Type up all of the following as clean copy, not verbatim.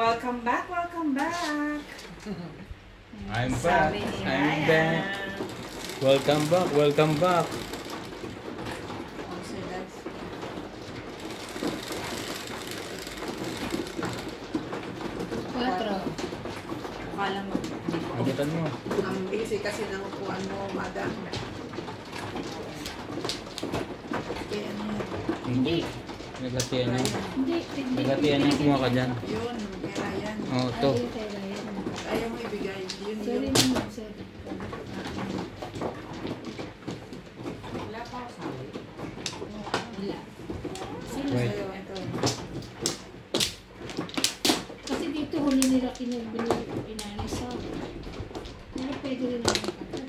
welcome back, welcome back. I'm back. I'm back. Welcome back, welcome back. Akala mo. Abutan mo. Ang busy kasi ng upuan mo, madam. Kaya ano yan? Hindi. Naglatihan niya. Hindi. Naglatihan niya kumuha ka dyan. Yun, kaya yan. Oo, ito. Ayaw mo ibigay. Yun Sorry yun. naman, sorry. Wala pa ako sabi. Wala. Sino Right. sa'yo ito? Kasi dito huli nila pinanis sa pero pwede rin naman kapag.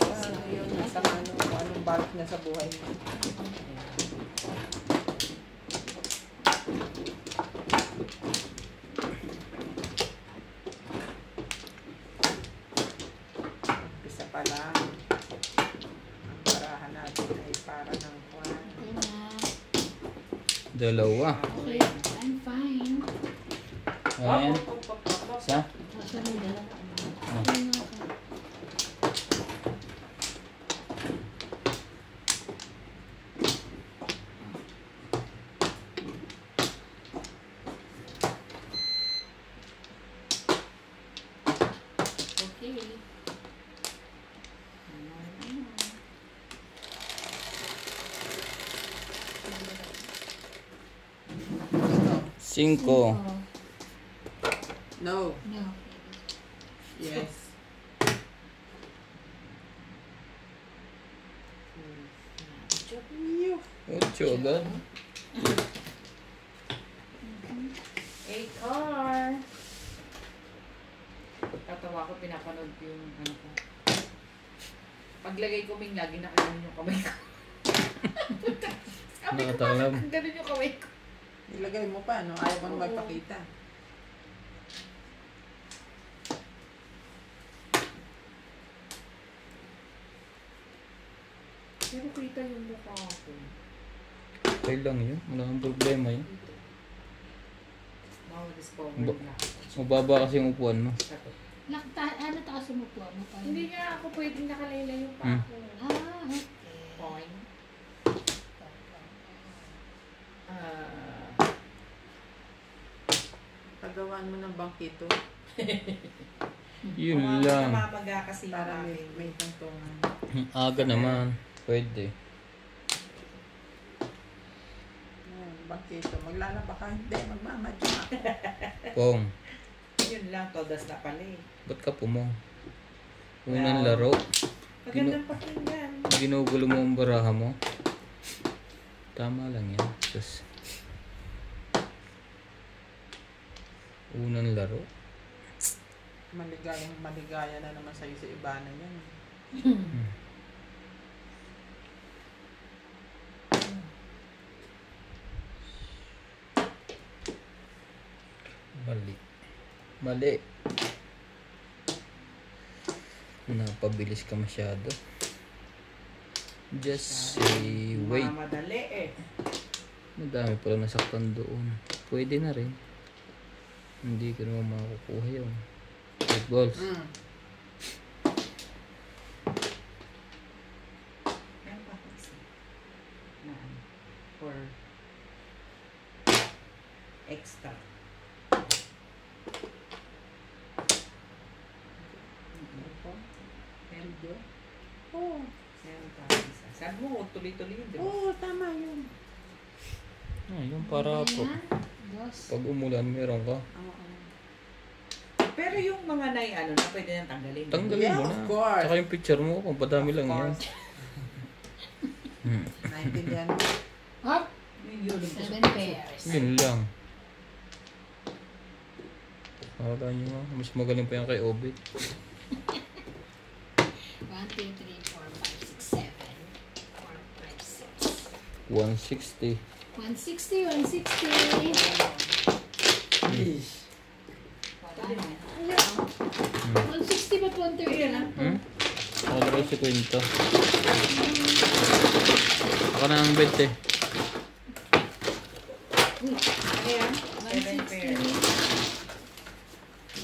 Ano yun, nasa anong balot niya sa buhay mo. Umpisa pa lang. Ang parahan natin ay para ng kwan. Okay na. Dalawa. Okay, I'm fine. Ayan. Isa. Sorry na. Oh. Okay na ako. Okay. 5. No. No. Yes. Yo. 8 agad. car. Tatawa ko, pinapanood ko yung ano ko. Paglagay ko ming lagi nakaganon yung kamay ko. Sabi ko, Nakatalam. bakit ganun yung kamay ko? Ilagay mo pa, no? Ayaw mo na magpakita. Pero kita yung mukha ko. Okay lang yun. Wala kang problema yun. Wow, discover Ba- na. Mababa kasi yung upuan mo. Ano taas sumupo mo pa? Hindi nga ako pwedeng nakalayla yung pa Hmm. ako. Okay. Point. Pagawaan mo ng bangkito Yun lang. Namamaga kasi yung para akin. may tungtungan. Aga naman. Pwede. Ayan, bangkito. Maglalaba ka? Hindi, magmamadyo ako. Pong. Yun lang, todas na pala eh. Ba't ka pumong? Unang laro. Magandang pakinggan. Ginugulo mo ang baraha mo. Tama lang yan. Just unang laro. Maligaya na naman sa'yo sa iba na yan. Mali. Mali. Napabilis ka masyado. Just say wait. Mamadali eh. Madami pala nasaktan doon. Pwede na rin. Hindi ka naman makukuha yun. 8 balls. Meron pa ako isa. Na ano, for extra. Heldo. Oo. Meron pa isa. Sabi mo, tuloy-tuloy yun, di ba? Oo, tama yun. Yung para po. Dos. Pag umulan, meron ka. Oo. Pero yung mga ano na, pwede nang tanggalin. Tanggalin Yeah, mo of na. course. Saka yung picture mo, kung padami lang Of yan. course. Naintindihan mo? Hop. Yun. 7 pairs. Yun lang. Akala nyo nga, mas magaling pa yan kay Obit. 1, 2, 3, 4, 5, 6, 7. 4, 5, 6. 160. 160, 160. Wala na. Ayan. 160 ba 130? Ayan ah. Ako na rin si Quinto. Ako na ang 20. Uy, Ayan. 7 pairs. 160.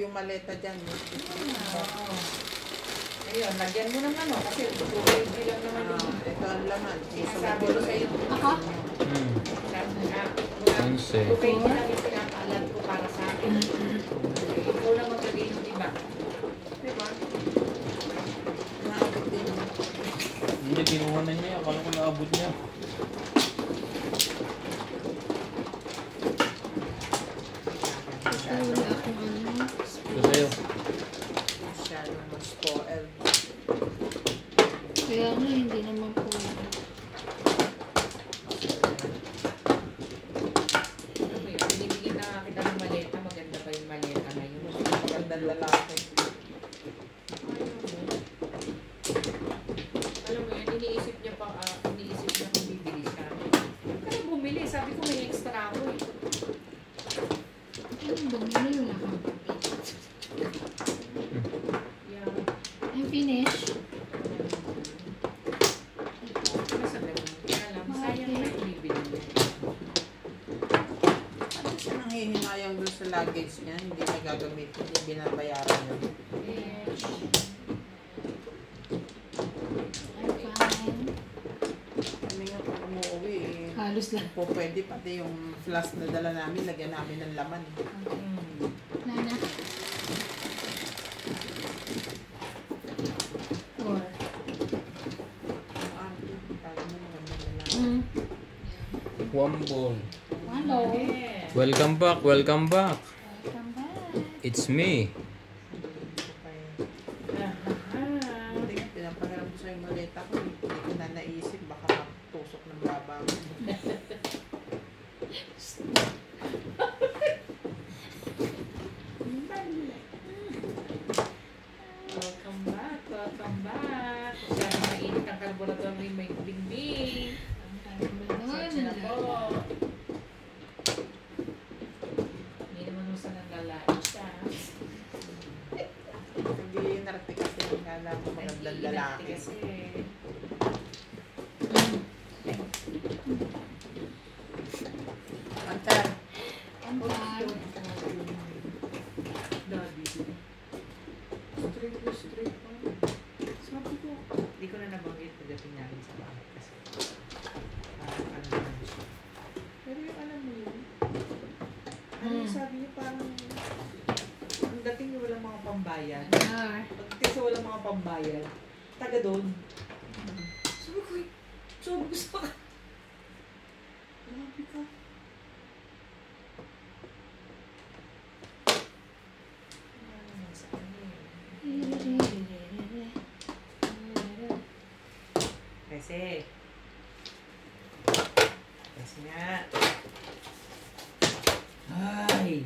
yung maleta dyan. Oo. Ayun, lagyan mo ng ano, kasi 2 kg lang naman yung Ito ang laman. sinasabi ko sa'yo. Ako? Hmm. Onse. 2 kg lang yung pinapaalat ko para sa akin. Ikaw lang maglagay ng iba. Diba? Naabot din. Hindi, kinuha na niya. Akala ko naabot niya. Ito wala akong ano. Ito sa'yo. Masyado mas spoiled. Kaya nga, hindi naman po. Ano ba yun? Binibigyan na kita ng maleta. Maganda pa yung maleta na yun. Magandang lalaki. Alam mo yun, iniisip niya kung bibili siya. Kaya bumili, sabi ko may extra ako eh. Ano bumili? Wala kang pagpit. Yeah. I'm finished. Masagal mo. Kaya lang, sayang na yung bibili niya. Ano siya nanghihinayang doon sa luggage niya? Hindi niya gagamitin. Hindi binabayaran niya. I'm fine. Kami nga kung umuwi eh. Halos lang. Po pwede pati yung flask na dala namin, lagyan namin ng laman. Nana. Or. Alam mo magandang lalaki. Mm. Wambol. Hello. Welcome back, welcome back. Welcome back. It's me. Hindi nga, pinapahiram ko sa yung maleta ko. Hindi ko na naisip, baka matusok ng baba ko. Welcome back, welcome back. Dahil mainit ang karbonator may bingbing. Search na po. Hindi naman mo sa nanglalait siya. Hindi narating kasi yung kala ko magandang lalaki. Kasi, Antar, I'm fine. Daddy. Straight na straight pa. Sabi ko, hindi ko na nabanggit pagdating namin sa bahay kasi parang ano naman siya. Pero yung alam mo yun, ano yung sabi niya parang ang dating niya walang mga pambayad. Ah. Pagdating sa walang mga pambayad, taga doon. Sabi ko, so gusto ka. Grabe ka. Ano naman sa kanya eh. Kasi nga. Ay!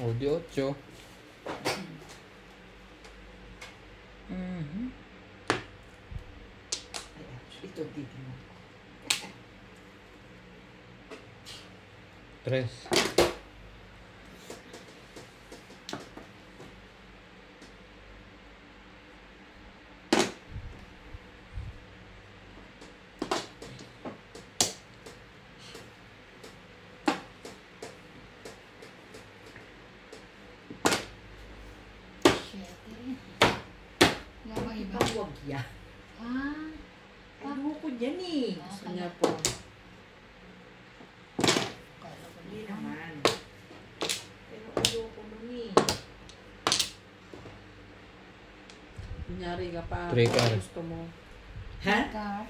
Audio 8. Mhm. Ay, actually, ito dito mo. 3. Wala bang iba? Huwag yan. Ah. Ayoko yan eh. gusto niya po. Hindi naman. Pero ayoko nun eh. Kunyari ka pa, Three kung car. gusto mo. Ha? Car.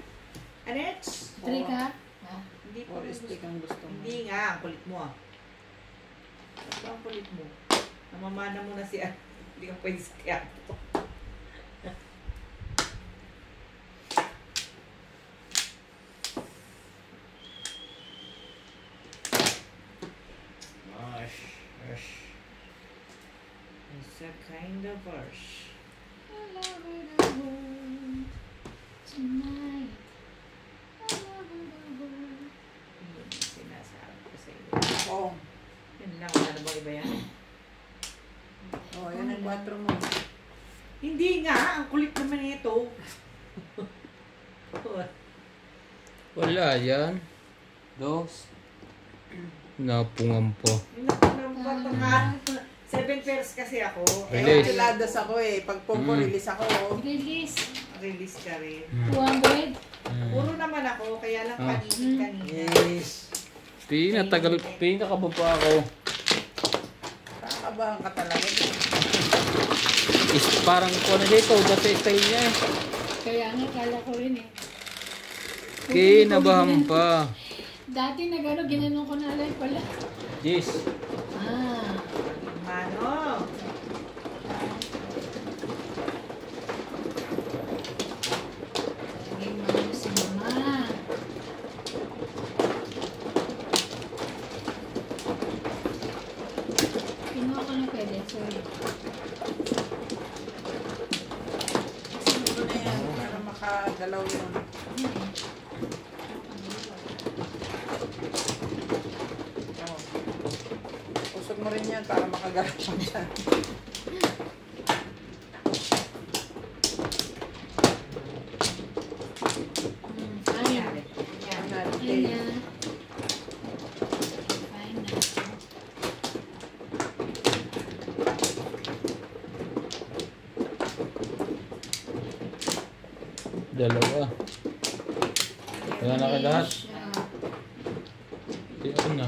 Anets? Three ka? Ah. Hindi po. Or stick ang gusto mo. Hindi nga, ang kulit mo ah. Ito ang kulit mo. Namamana mo na si Hindi ka pwede sa teatro. It's a kind of harsh. All over the world tonight. All over the world. Yun yung sinasabi ko sa iyo. Oo. Yun lang, wala na bang iba yan? Oh, yan ang 4 mo. Hindi nga, ang kulit naman ito. Wala yan. 2. Napungan pa. Yung napunang bato nga. 7 pairs kasi ako. Release. Enchiladas ako eh. Pag pumpo, release ako. Release. Release ka rin. 200. Puro naman ako, kaya lang kanina. Yes. Pinakababa pa ako. Kakabahan ka talaga. Is parang kung ano dito, dati style niya eh. Kaya nga, kala ko rin eh. Kinabahan pa. Dati nagano, ginanong ko na alay pala. Yes. Ah. Mano. Naging mahal si mama. Kinuha ko na pwede, sorry. Siguro na yan para makagalaw yun. Oh. Usog mo rin yan para makagalaw pa dyan. Fine. Yan. Fine na. Fine na. Dalawa. Wala na kagahat. Siya. Ito na.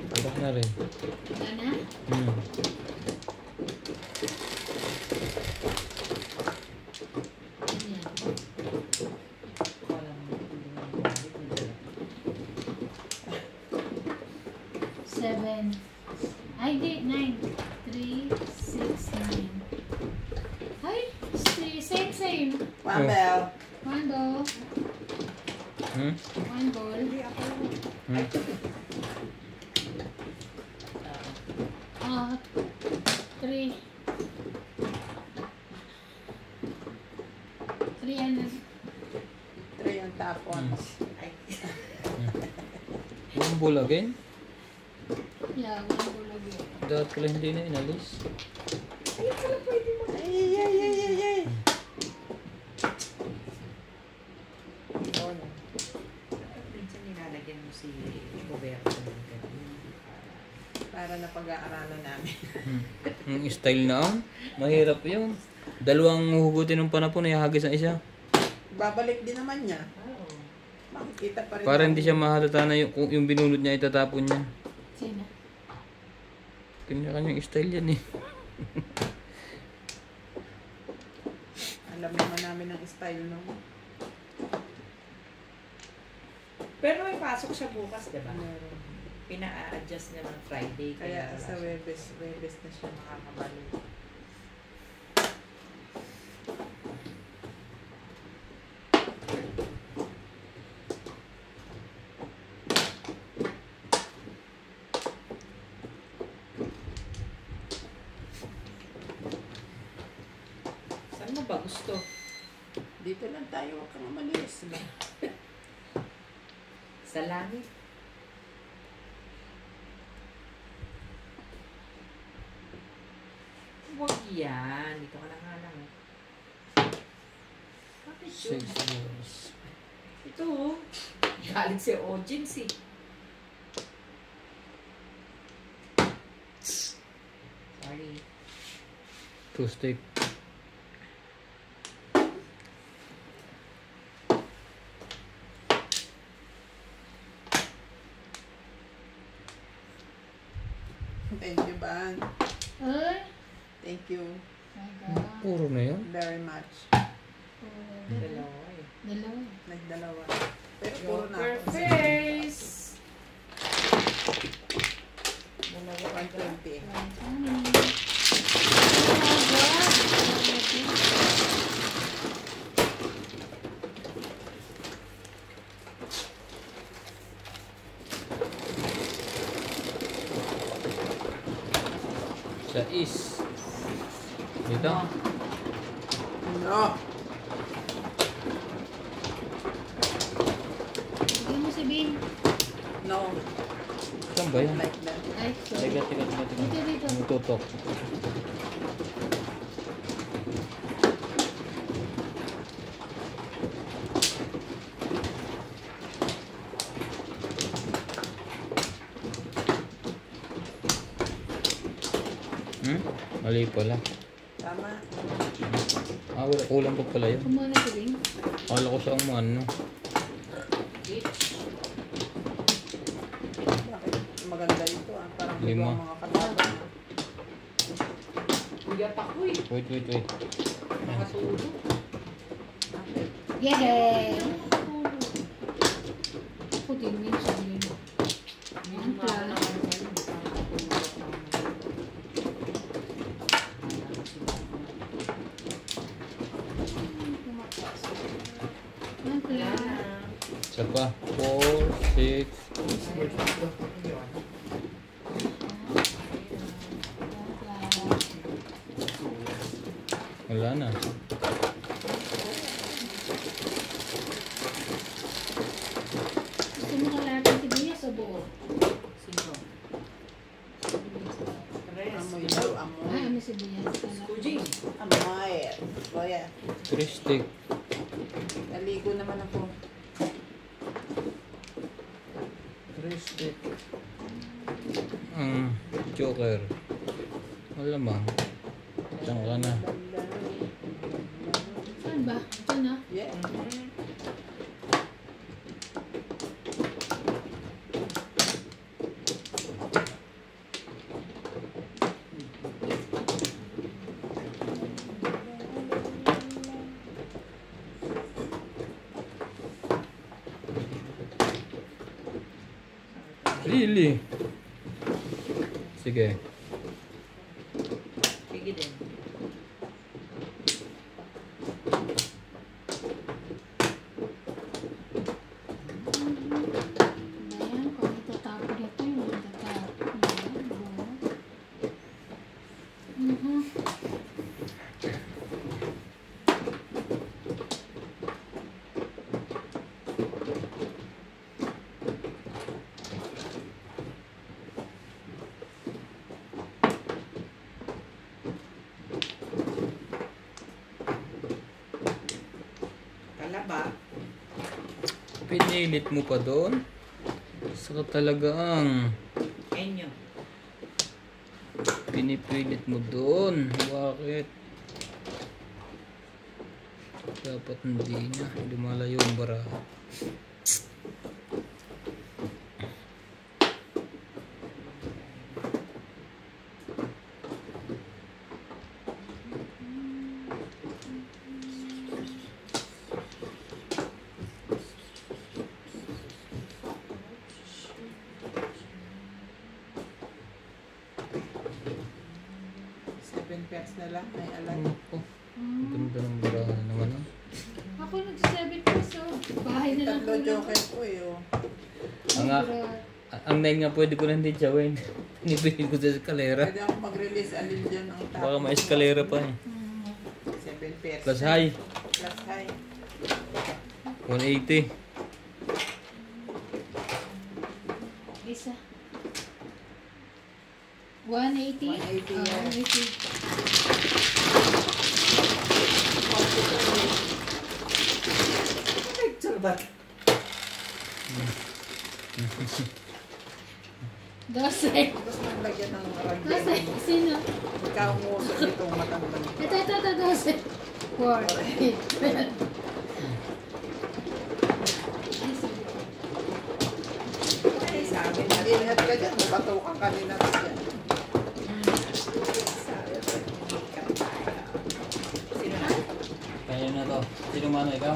Tulak na rin. Wala na? Ayan. Seven. Ay, di. 9. 3, 6, 9. Ay, same. Wambel. One ball. Hmm? One ball. Hmm? Ah, 3. 3 ano? 3 yung tapos. Ay. One ball again? Yeah, one ball again. Dapat pala hindi na inalis. Ay, ay, ay, ay, ay. Minsan nilalagyan mo si Roberto. Para na pag-aaralan namin. Yung style na mahirap yun. Dalawang huhugutin ng panapon, ihagis ang isa. Babalik din naman niya. Oo. Makikita pa rin. Para hindi siya mahalata na yung binunod niya itatapon niya. Sino? Kanya-kanyang style yan eh. Alam naman namin ang style nung. Pero may pasok siya bukas, di ba? Meron. Pina-adjust niya ng Friday. Kaya wala sa siya. Webes na siya makakabalik. Saan mo ba gusto? Dito lang tayo, huwag kang umalis. Sa langit. Huwag yan. Dito ka na nga lang. Eh. Bakit yun? 6 balls. Ito oh. Galit si Ojins eh. Sorry. 2 stick. Thank you, Ban. Ay, Thank you my God. Puro na yan. very much. Dalawa eh. Dalawa. Nagdalawa. Pero puro na Poker ako. face! Dalawa 120. Sa is. Dito. No. Bigyan mo si Bin. No. Saan ba yan? Like that. Ay, sorry. Teka. Dito. Ang tutok. Mali pala. Tama. Ah, wala. Kulang pa pala yun. Kumuha na si Bing. Akala ko siyang ano. Bakit maganda ito ah. Parang Lima. ibang mga kalaban. Kuya pa ko eh. Wait. Mga tulog. Bakit? Yeah! Ako din minsan yun. Ang plano. Ang plan. Isa pa. 4, 6. Wala na. Gusto mo kalapit si Bing sa buo? Sino? Amoy daw, Ah, amoy. ano si Bing? Kujing. Amoy. Kuya, Christic. naligo naman ako. Christic. Ang Joker. Malamang. Diyan ka na. Saan ba? Ito na. Yeah. Lili. Sige. Sige din. Ayan, kung itatapon na ito, yung itatapon. Ayan, buo. Kalaba. Pinilit mo pa doon? Saka talagang Enyo. pinipilit mo doon. Bakit? Dapat hindi na. Lumalayo yung bara. Seven pairs na lang. May alay. Oh, ganda ng barahan naman. Ah. Ako nag-7 peso. Bahay na lang Tatlo joker ko eh. Oh. Ang, ang 9 nga pwede ko lang din gawin. Pinipili ko sa eskalera. Pwede ako mag-release alin dyan ang top. Baka may eskalera pa eh. Seven pairs. Plus high. Plus high. 180. Isa. 180? 180, Ah, yeah. 180. Picture ba? 12. Tapos naglagyan ng 12. ragyan. Sino? Ikaw ang uso nitong matandang. Ito, 12. 4. Ay, sabi na. Ingat ka dyan. Batukan ka nila dyan. Sino na? Kaya na to. Sino mano ikaw?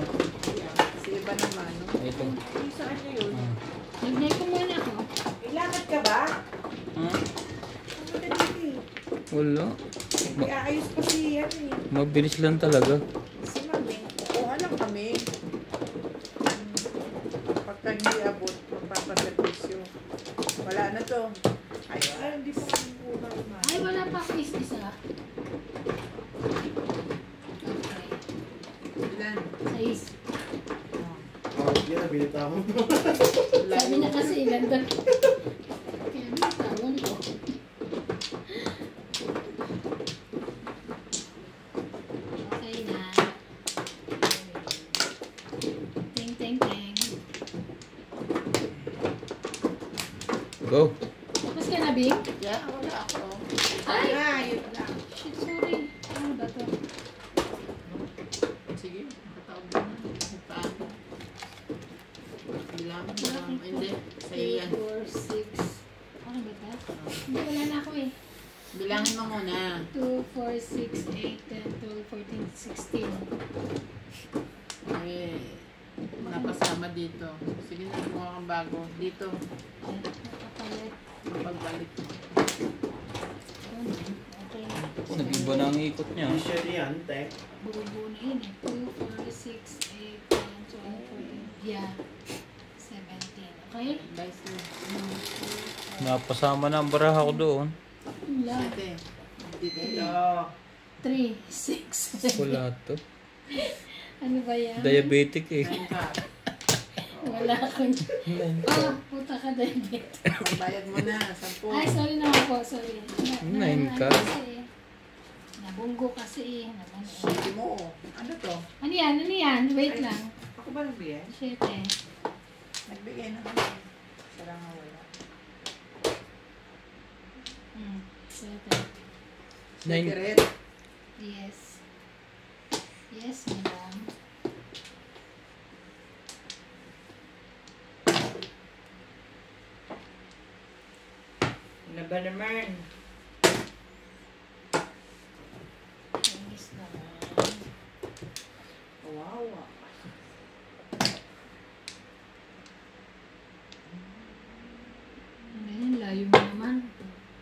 Si iba naman. No? Ito. Saan niyo yun? Ah. Nag-night ko muna ako. Ilakad ka ba? Ah, Ano ka dito? wala. Nag-aayos pa si yan eh. Mabilis lang talaga. Si Mami, kukuha lang kami. Pagka hindi abot, magpapaservisyo. Wala na to. Ay, hindi pa kami kuha. Ay, wala pa ako isa. Okay. Ilan? 6. Yan, binita mo. Sabi na kasi ilan doon. Kaya bitawan ko. Okay na. Ting, ting, ting. Go. Tapos ka na, Bing? Yeah, wala ako. Sana, yun lang. Shit, sorry. Ano ba to? Sige, nakataob na. Paano? Bilang, hindi. Sa'yo 3, yan. 4, 6. Ano ba to? Hindi, wala na ako eh. Bilangin mo muna. 2, 4, 6, 8, 10, 12, 14, 16. Eh, napasama dito. Sige na, kumuha kang bago. Dito, Nakapalit. pagbalik mo. Okay. Nag-iba na ang ikot niya. T-shirt yan, te. Buo-buo na yun eh. 2, 4, 6, 8, 10, 12, 14. Yeah. 17. Okay? Guys, Napasama na ang baraha ko doon. Wala. ate. Dito. 3, 6, 7. Wala to. Ano ba yan? Diabetic eh. Kain ka. Wala akong... Oh, puta ka diabetic. Pagbayad mo na, 10. Ay, sorry naman po. Sorry. Nine ka? Kasi, nabunggo kasi eh. Naman, eh. Sige mo. Ano to? Ano yan? Ano yan? Wait Ay. lang. Ako ba nagbigay? Shit eh. Nagbigay na kami. Sarang nga wala. Shit eh. Nine. Secret. Yes. Yes, madam. Ano ba naman? Thanks naman. Wow. Ano yun? Layo mo naman.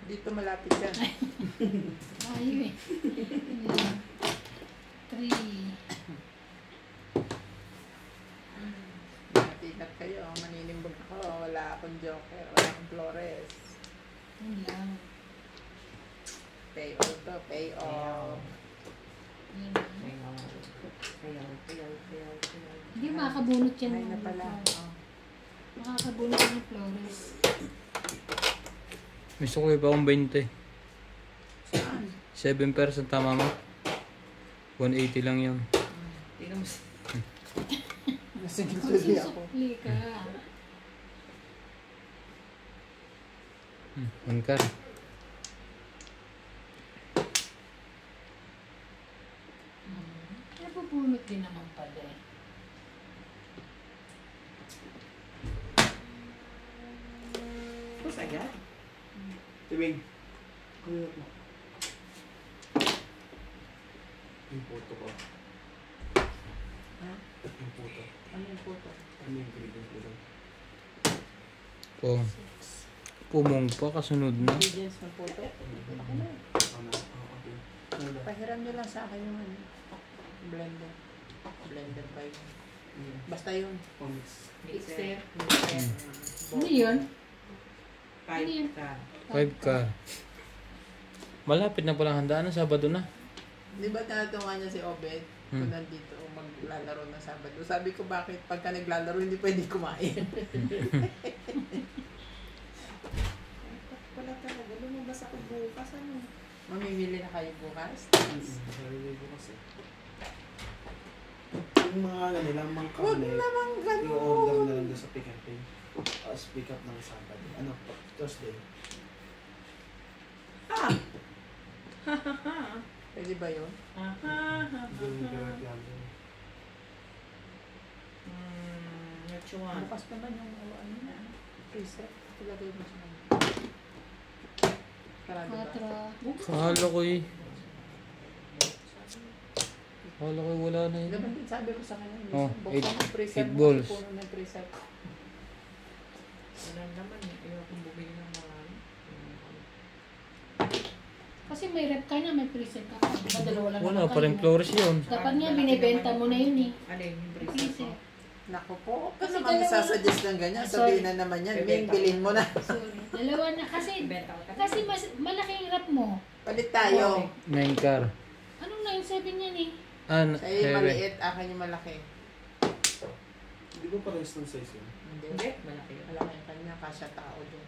Dito malapit yan. Layo eh. 3. Matikat kayo. Maninimbog ako. Wala akong joker. Wala akong Flores. Yun lang. Pay all to. Pay all. Yun lang. Payaw. Hindi makakabunot yan. Ay na ng pala. Flores. Oh. Makakabunot yan ng Flores. Gusto ko iba akong 20. Saan? 7% tama mo? 180 lang yun. Tingnan mo. Nasingil tuloy ako. Susukli ka. One car. Nabubunot din naman pala eh. Tapos agad? Tibing. Kuyot mo. Yung photo ko. Ha? Yung photo. Ano yung photo? Ano yung photo? Oh. Pumong pa, kasunod na. Ingredients ng photo? Ako na. Ano? Okay. Ano ba? Pahiram nyo lang sa akin yung ano. Blender. Blender pa yun. Basta yun. Comics. Mixer. Ano yun? 5 ka. 5 car. Malapit na palang handaan ng Sabado na. Di ba tinatunga niya si Obed? Kung nandito maglalaro ng Sabado. Sabi ko bakit pagka naglalaro hindi pwede kumain. Wala talaga. Lumabas ako bukas. Ano? Mamimili na kayo bukas? Sarili ko kasi. Yung mga ano nila, mga Huwag kaulay, naman i-order na ganun. lang doon sa pick and pay. Tapos pick up ng Sabado. Ano? Thursday. Pwede ba yun? Doon direct lang doon. What you want? Bukas naman yung ano na. Preset. Ilagay mo siya. Karado ba? 4. Akala ko eh. Akala ko wala na yun. Diba din sabi ko sa kanya, Oh, buksan mo preset eight mo balls. kasi puno ng preset. Wala naman. Ayokong bumili ng marami. Kasi may rep ka na, may preset ka. Diba dalawa lang Wala naman pa rin kayo? Flores yun. Dapat nga binibenta mo na yun eh. Ano yung preset mo? Preset. Naku po, Kasi kasi naman dalawa- sasuggest ng ganyan, Sorry. sabihin na naman yan, Ming, bilhin mo na. Sorry. Dalawa na. Benta ko. Kasi mas malaki yung rep mo. Palit tayo. 9 car. Anong 9.7 yan eh? Sa'yo yung Heavy. maliit, akin yung malaki. Hindi ko parehas ng size yun. Hindi. Malaki yun. Malaki yung kanya, kasya tao dun.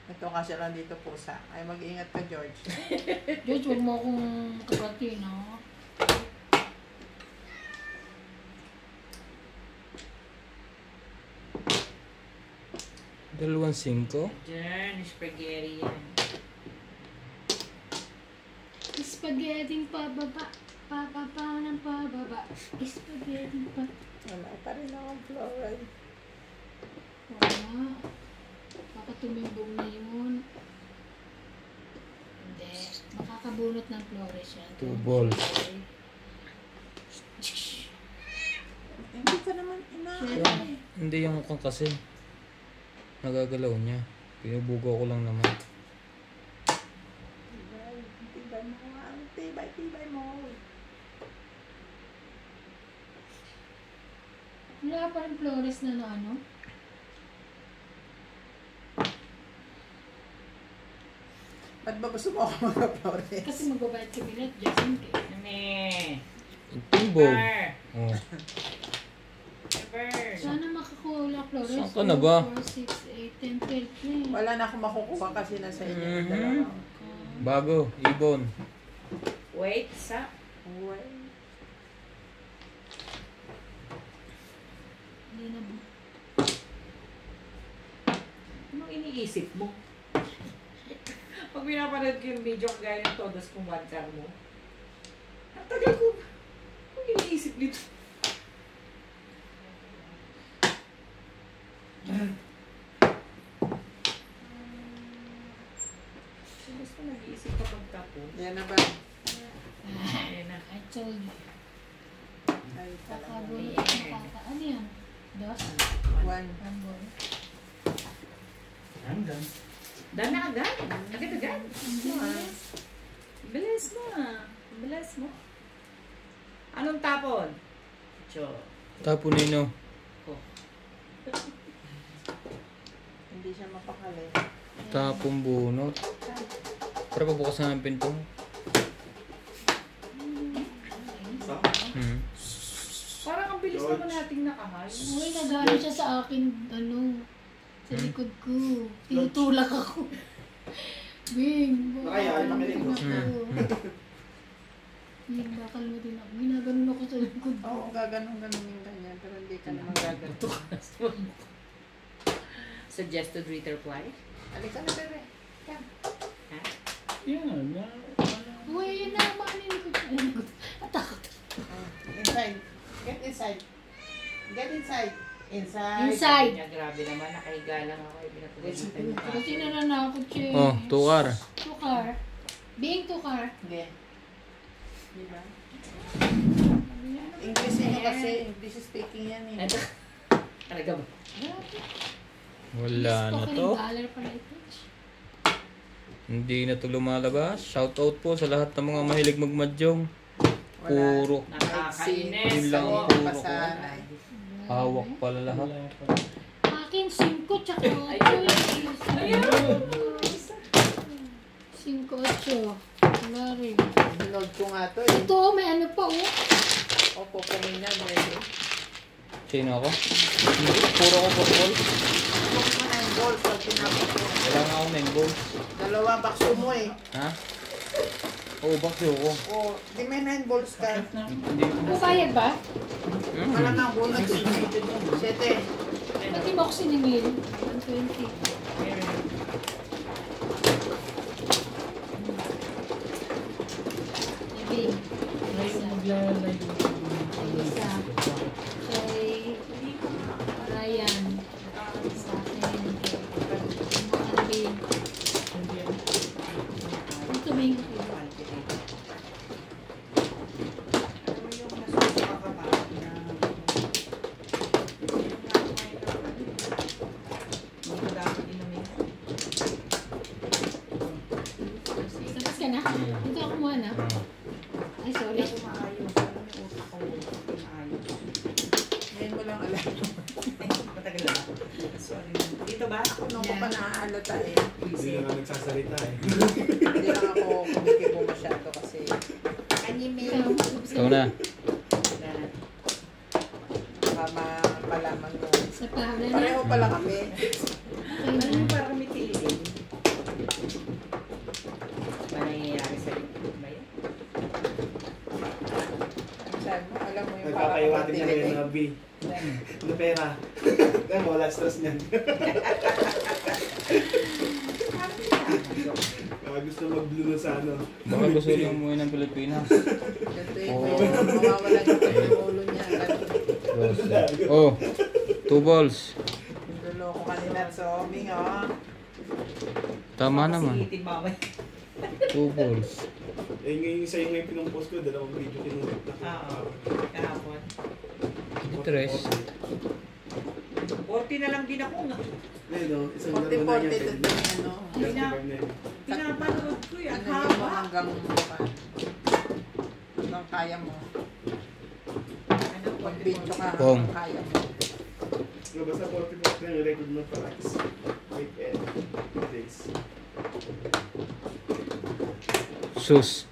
Ito kasya lang dito pusa. Ay, mag-ingat ka, George. George, huwag mo akong kabati, no? Dalawang 5. Diyan, spaghetti yan. Spaghetti pababa. Pababa ng pababa. Spaghetti pa. Wala pa rin akong floral. Wala. Baka tumimbong na yun. Hindi. Makakabunot ng flores yan. 2 balls. Hindi ka naman Siyempre. Hindi yung mukhang kasi. Nagagalaw niya. Pinubugaw ko lang naman. Tibay mo. Tibay mo. Wala pa rin flores na ano. Ba't ba gusto mo ako mag-flores? Kasi magbabayad kami na just in case. Tibog. Oh. Sana makakuha flores. Saan ka na ba? 4, 6, 8, 10, 12 na eh. Wala na akong makukuha kasi nasa inyo yung Mhm. dalawa. Bago. Ibon. Wait, sa... Uy. Hindi na ba? Anong iniisip mo? Pag pinapanood ko yung video kagaya ng Todos Kumantar mo, ang tagal ko, anong iniisip nito? Basta nag-iisip kapag tapo. Yan na ba? Ayan na. I told you. Ay, talaga. Kakabunot ng kaka. Ano yan? Dos? One. One ball. Hanggang. Dana agad. Agad-agad. One. Bilis mo ah. Bilis mo. Anong tapon? Cho. Tapo nino. Hindi siya mapakali. Tapong bunot. Para pabukas na ng pinto. Parang ang bilis naman nating nakahal. Uy, nagano siya sa akin, sa likod ko. Tinutulak ako. Bing, Nakaya, makinig mo. Bing, bakal mo din ako. Ginaganon ako sa likod ko. Oo, gaganong-ganon yung ganyan. Pero hindi ka naman gaganon. Suggested reply? Halika na, bebe. Ha? Yan. Uy, yun na, makanin ko. Atakot. Inside. Get inside. Get inside. Inside. Inside. Niya, grabe naman, nakahiga lang ako. Pinatuloy mo Kasi nananakot siya. Oh, tukar. Tukar. Bing, tukar. Hindi. Di ba? English yun kasi. English speaking yan eh. Talaga ba? Wala na to. $1 pala ito. Hindi na to lumalabas. Shout out po sa lahat ng mga mahilig magmadyong. Puro Nakakainis. Yun lang Oo. puro ko. Pasanay. hawak pala lahat. Akin, 5 tsaka 8. Ayun! 5, 8. Wala rin. Binold ko nga to eh. Ito, may ano pa oh. Opo, kumina. Pwede. Sino ako? Hindi, puro ko football. Huwag mo na yung balls pag tinapos mo. Wala nga ako 9 balls. 2 bakso mo eh. Ha? Oo, bakit ako? O, di may 9 balls ka. Hindi. Masayag ba? Malamang bunot. 7. Pati ba ako siningil? 120. Ibig. Isa. Kay Ryan. Sa akin. Ang Bing. Ito Bing. Tapos ka na? Dito ako kumuha na. Ay, sorry. Ngayon mo lang alam. Matagal na. Sorry. Dito ba? Nung ko pa naaalata eh. Hindi na nga nagsasalita eh. Hindi lang ako kumikibo masyado kasi anime. Ikaw na. Baka malaman mo. Sa pahawla na. Pareho pala kami. Okay na. Ano para kami tiilin? Ba nangyayari sa likod ba yan? Sabi mo, alam mo yung Nagkakaiwatin niya rin dinig. ng B. Ano pera? Kaya wala stress niyan. gusto mag-blue na sa ano. Baka gusto rin umuwi ng Pilipinas. Ito yung mawawala yung ulo niya. Oh, 2 balls. Luloko kanina sa Oming, oh. Tama naman. Silitin mamay. 2 balls. Eh, ngayon sa'yo ngayon pinupost ko, dalawang video kinulit na. Oo. Kahapon. Tres. 40 na lang din ako nga. Eh, no, isang laro na 40-40 niya. ito yung ano. Pinapanood ko yan. Ano yun mo hanggang kaya mo. Mag-video ka Pong. hanggang kaya mo. Basta 40% na yung record mo para week and days. Sus.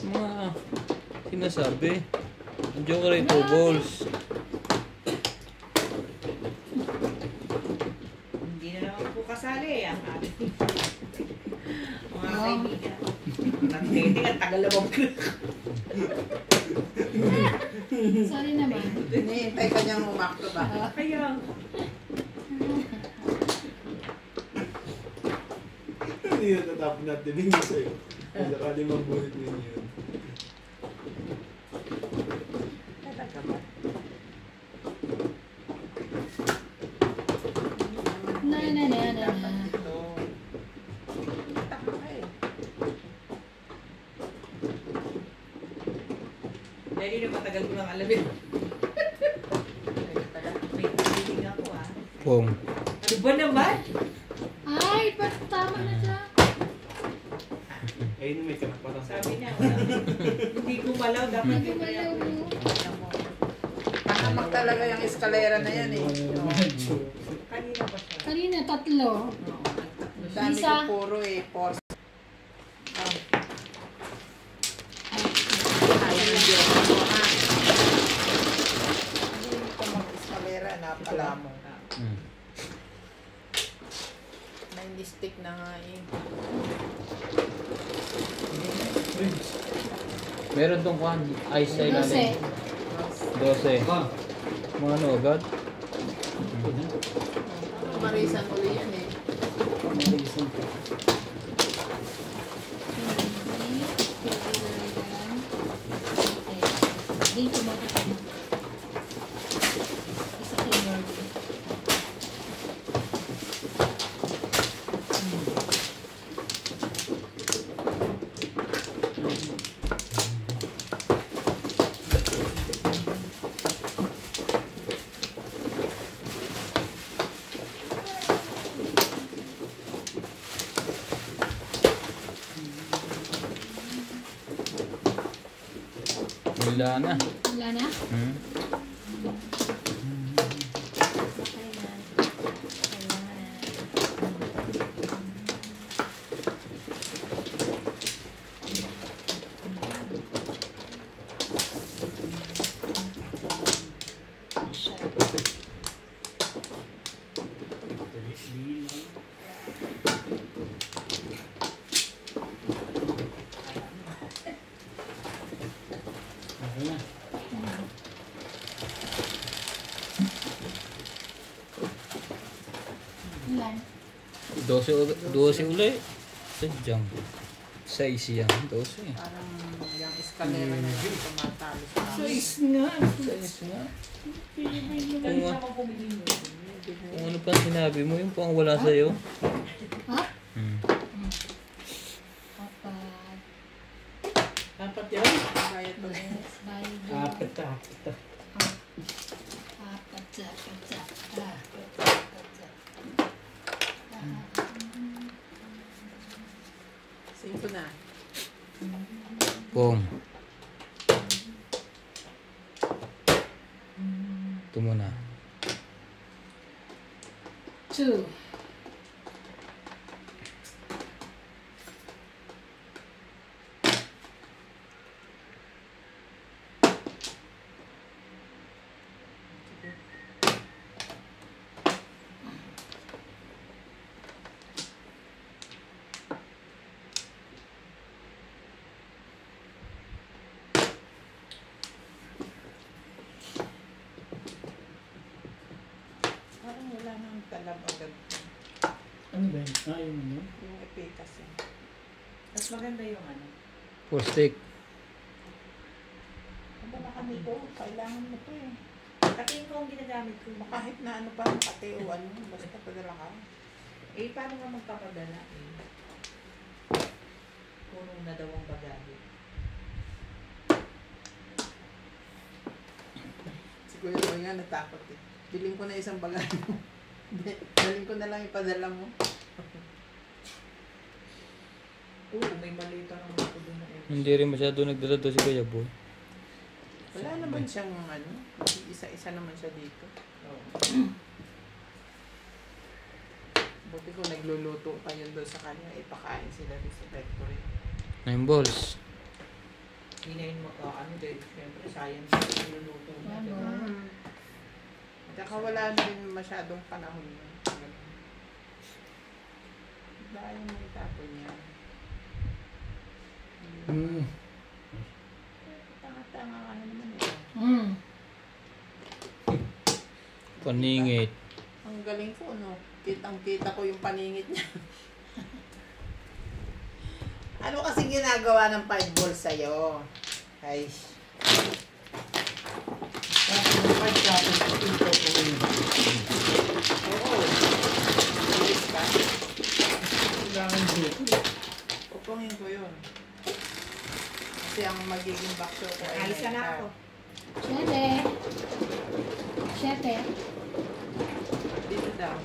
Mga sinasabi. Ang joker ay 2 balls. Hindi na naman po kasali. Ang ating mga kaibigan. Nagdating at tagal na Sorry naman. Hinihintay ka niyang umakto ba? Kaya, Hindi na tatapon natin din mo sa'yo. Kung sakali mabulit mo yun. Talaga ba? Na. Ito. Taka ka eh. dahil na matagal ko lang alam yun. May feeling ako ah. Pong. Ano ba naman? Ay, ba't tama na siya? Ayun, may karapatan. Sabi niya, wala. Hindi kumalaw. Dapat Hindi mo alam mo. Panamag talaga yung eskalera na yan eh. Kanina pa siya. Kanina, 3. Oo, nagtatlo siya. Dami Isa. ko puro eh. Pause. Ayaw ng Diyos mo ha. Hindi ko mag-eskalera. Napala mo. May mistake na nga eh. Meron tong kwan. Ice sa 12. ilalim. 12. Mga ano agad? Marisan uli yan eh. Dito mo ito. Isa kay Lord. Wala na. Wala na? Hmm? Okay na. Ilan? 12 uli. Sadyang. 6 yan. 12. Parang yung eskalera na yun. Tumatalo sa akin. 6 nga. 6 nga. Kanina ako bumili mo. Kung ano pa sinabi mo, yung pang wala sa'yo. Ha? Hmm. Apat. Dapat yan. Bayad mo. Yes, Bible. Apat. Apat. Singko na. Pong. Ito muna. 2. Parang wala nang talab agad. Ano ba yun? Yun ano? Yung epicas eh. Mas maganda yung ano. Full stick. Ano na kami ko? Kailangan mo to eh. Katingin ko ang ginagamit ko. Kahit na ano pa, makate o ano, basta padala ka. Eh, paano nga magpapadala eh? Puno na daw ang bagahe. Si Kuya Roy nga natakot eh. Biling ko na isang bagay mo. Daling ko na lang ipadala mo. Oo, may malita naman ako doon na eh. Hindi rin masyado nagdala doon si Kuya Boy. Wala naman siyang ano, isa-isa naman siya dito. Oo. Buti ko nagluluto kayo doon sa kanya, ipakain sila doon sa factory. 9 balls. Hinayin mo ka, ano dahil siyempre sayang sa niluluto na. Tama. Diba? At saka wala din masyadong panahon yun. Dahil mo itapon niya. Tanga-tanga ka na naman eh. Paningit. Ang galing ko, no? Kitang-kita ko yung paningit niya. Ano kasing ginagawa ng 5 balls sa'yo? Ay. Oo. Bilis ka. Pupungin ko yun. Kasi ang magiging backshow ko ay Alis ka na ako. 7. Dito daw.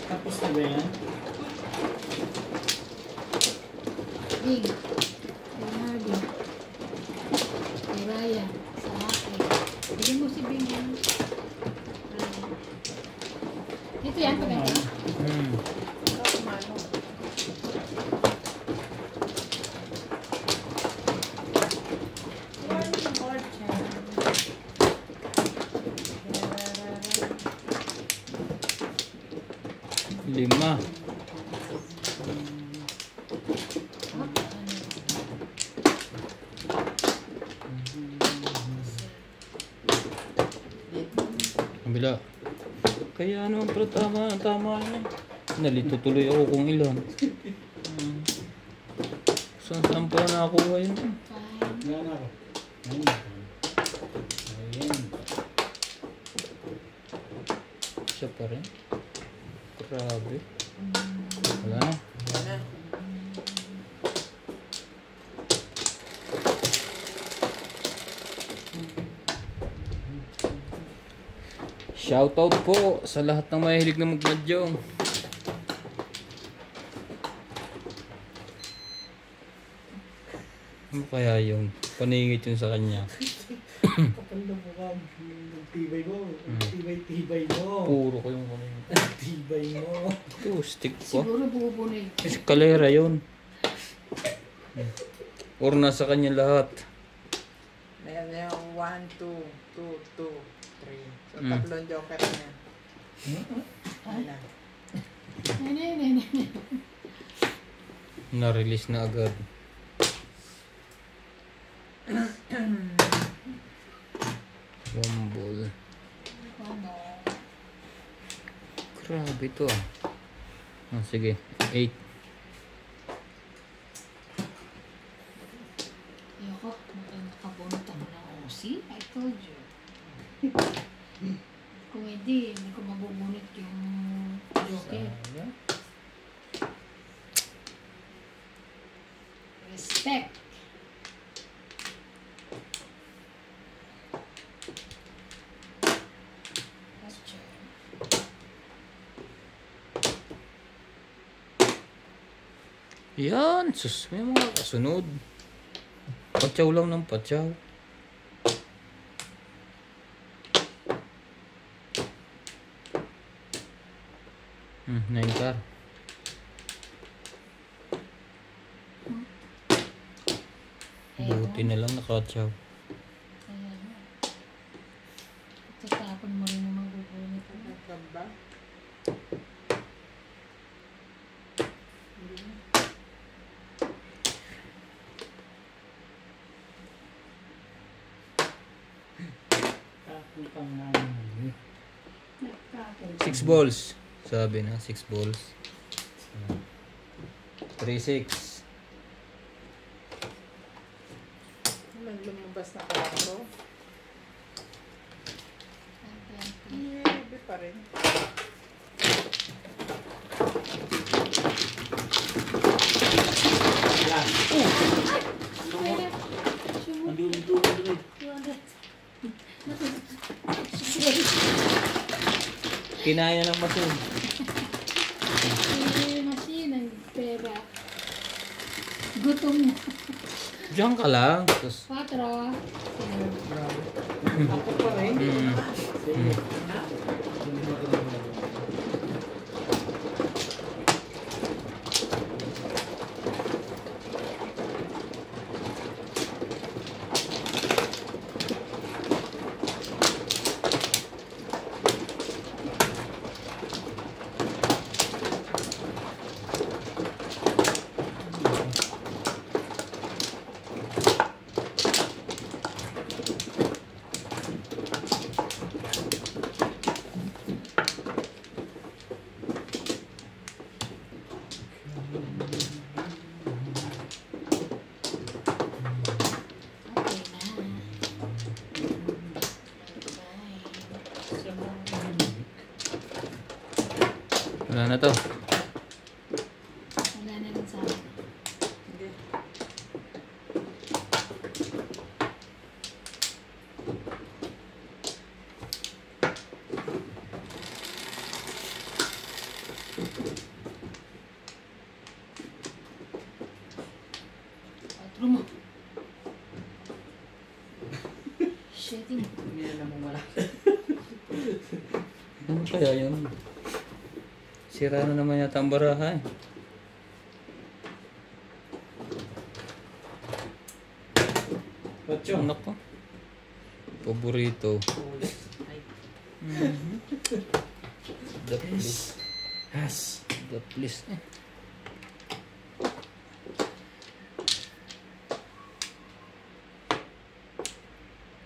Tapos na ba yan? Big. Kay Hardy. Kay Raya. Sa akin. Bigyan mo si Bing yan. Ito yan, paganda. Ito, mano. Morning, Orchard. 5. Kabila. Kaya naman pero tama na. Nalito tuloy ako kung ilan. Saan pa nakakuha yun? Wala na ako. Ayun. Siya pa rin. Grabe. Wala na. Ano? Shoutout po sa lahat ng mahilig na magmadyong. Ano kaya yung paningit yun sa kanya? Kapal na mukha. Tibay mo. Tibay mo. Puro ko yung paningit. Tibay mo. Ito, stick pa. Siguro bubunay. Eskalera yun. Or nasa kanya lahat. Ayan na yung 1, 2, 2, 2, 3. So, Mm. tatlong joker niya. Ano? Nene. Na-release na agad. One ball. Grabe ito ah. Sige. 8. Ayoko. Nakabunot ako ng OC. I told you. Kung hindi ko mabubunot yung joker. Respect. Question. Yan. Sus, may mga kasunod. Patsaw lang ng patsaw. Nine car. Buti na lang nakatsaw. Ayan. Tatapon mo rin yung mabubunot mo. Nagkaba? Takutang namin. 6 balls. Sabi na, 6 balls. 3-6. May lumabas na kalaro. Tante. Hindi pa rin. Yan. Pera. Sumo. Hindi ulit ulit ulit. 200. Kinaya ng masin. Machine ang pera. Gutom mo. Diyan ka lang. Tapos, 4. Ako pa rin. Sige. wala na to. Wala na rin sa akin. Hindi. Patro mo. Shitting. Hindi na naman wala. Ano kaya yun? Sira na naman yata ang baraha eh. Ocho. Anak ko. Paborito. The please. Has. The please.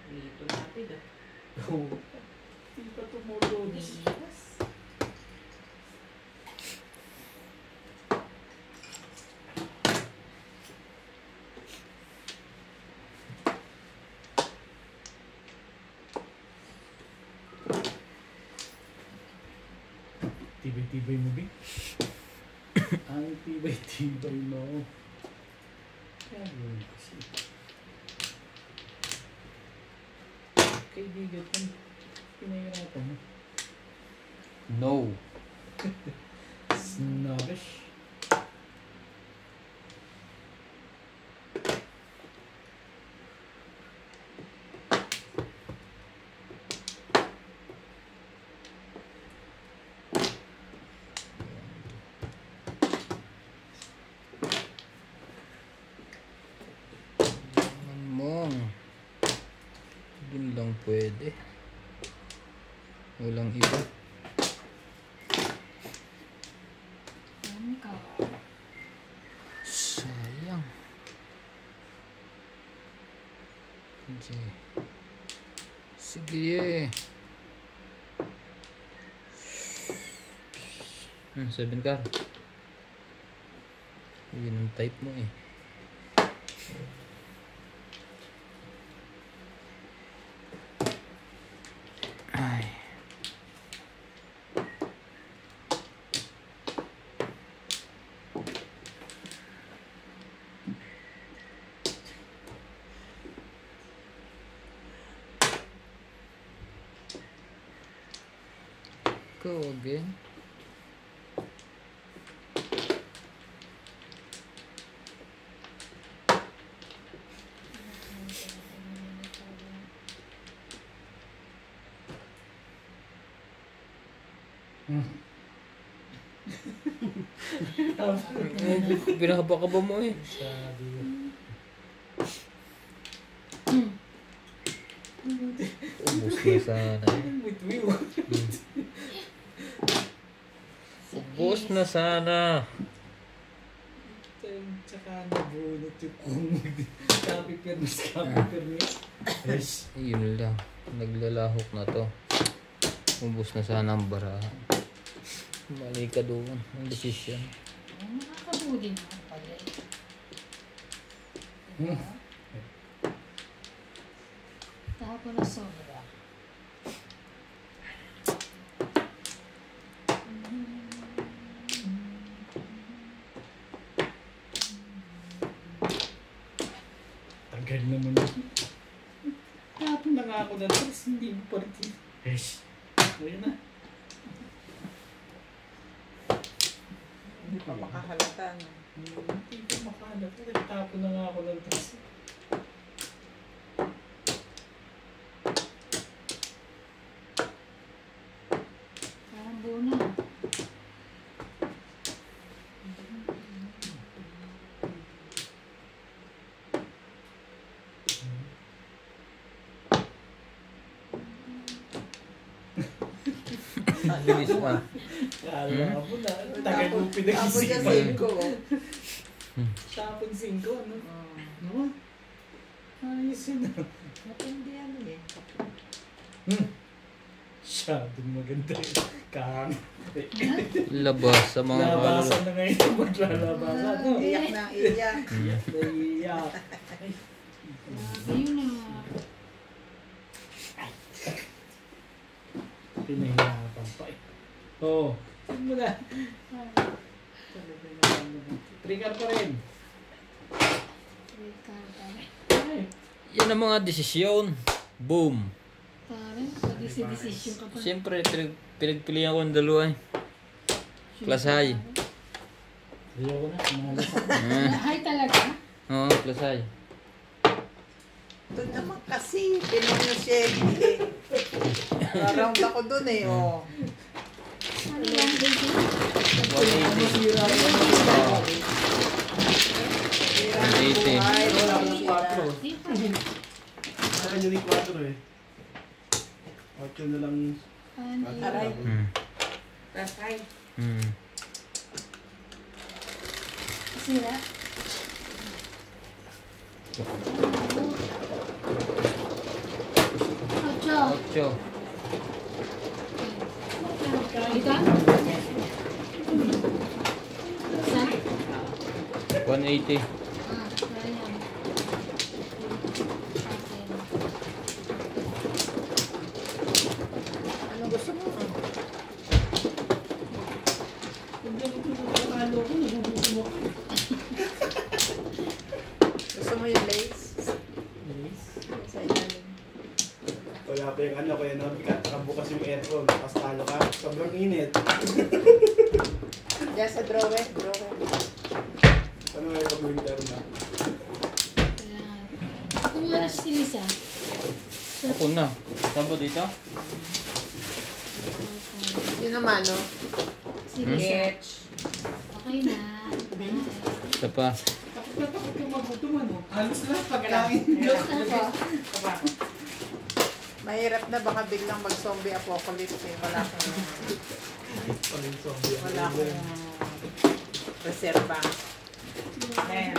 Lito natin ah. Hindi pa tumulog. Tibay-tibay mo, Bing. Ang tibay-tibay mo. Kaya yun kasi. Kaibigan ko, pinahirapan mo. No. Snobbish. Ano mo? Yun lang pwede. Walang iba. Ano ka? Sayang. Sige. 7 ka. Yun ang type mo eh. Ay. Go again. Binahaba ka ba mo eh? Sabi mo. Ubus na sana. Ubus na sana. Tsaka nabunot yung kumod. Copy permis. Yes. Yun lang. Naglalahok na to. Ubus na sana ang barahan. Mali ka doon. Ang desisyon. Nakakabudi naman pala eh. Diba? Tapos na sobra. Tagal naman yun. Tapon na nga ako na tapos hindi mo pa rin. Yes. Ayun na. Hindi pa makahalata. No? Hindi pa makahanap. Nagtapon na nga ako ng tapos. Parang buo na. Bilis pa. Kala mo na. Tagal mo Tapos niya pinag-isipan. 5. Tapon 5, ano? Oh. Naman. Ayos yun. Matindi ano eh. Masyadong maganda yun. Kang. Labas sa mga Labasan na ngayon yung maglalabasan. No? Iyak na iyak. Naiiyak. Grabe yun ah. Pinahirapan pa eh. Oo. Saan mo na? Trigger pa rin. Ay. Yan ang mga desisyon. Boom. Parang pag-desisyon ka pa. Siyempre, pinagpilihan ko ang dalawa eh. Klasay. Ayoko na. Malas ako. Ay talaga? Oo, klasay. Doon naman kasi. Pinong siya eh. Around ako doon eh. Oh. Ano lang baby? 180. Masira ko. Ay, Wala wala akong 4. Di pa. Sa kanya ni 4 eh. 8 na lang. Aray. Tatay. Sira. Ocho. 8. Ito? Isa? 180. Sayang. Ano gusto mo? Gusto mo yung lace? Sa ilalim. Wala pa yung ano, kaya nakabukas yung aircon. Tapos talo ka. Sobrang init. Diyan sa drawer. Ano nga yung winter na? Kung oras si Lisa? Ako na. Saan ba dito? Yun naman, no? Si Lisa. Sketch. Okay na. Isa pa. Takot na takot yung magutom ano. Halos lahat pagkain. Ako. Mahirap na baka biglang mag-zombie apocalypse eh. Wala akong reserva. Ayan.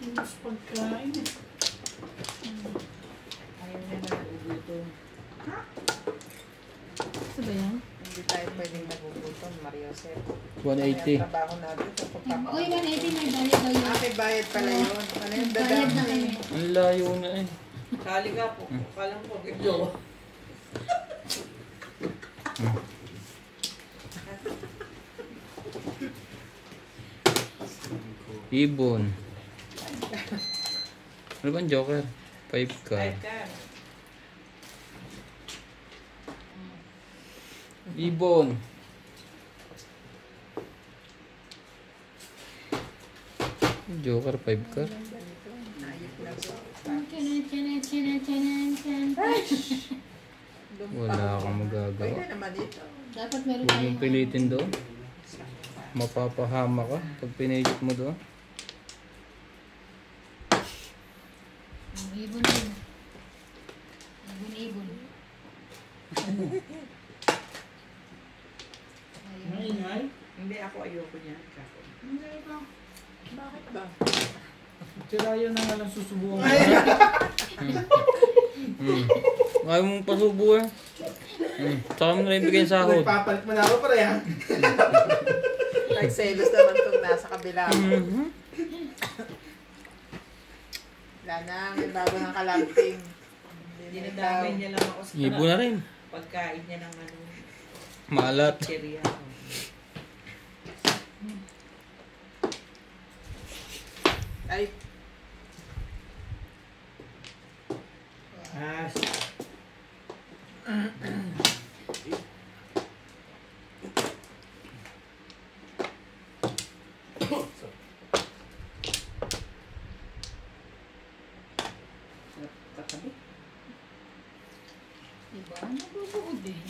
Halos pagkain. Ayaw niya na nagugutom. Ito ba yan? Hindi tayo pwedeng nagugutom, Mariosep. 180. Ang trabaho natin sa pagpapakain. Uy, 180 may bayad ba yun? May bayad pala yun. Ano yung Bayad na dadami? kami. Ang layo na eh. Kali ka po. Kalang po. Ito. Ibon. Ano ba ang joker? 5 ka. Kahit ka. Ibon. Joker 5 ka. Wala akong magagawa. Pwede naman dito. Dapat meron Huwag tayo. mong pilitin doon. Mapapahama ka pag pinilit mo doon. Ibon yun. Ibon. Maingay. Hindi ako ayoko niya. Kako. Bakit ba? Tirayo na nga lang susubukan. Ayaw mong pasubo eh. Saka mo na ibigay sa sahod. Papalit mo na ako pare ha. Ay, selos naman itong nasa kabila. Mhm. Wala na, may bago ng kalamping. Dinadamay niya lang ako sa Ibo na rin. pagkain niya ng ano, Maalat. cherry. Ay, Ah, Katabi. Diba? Nabubuod din.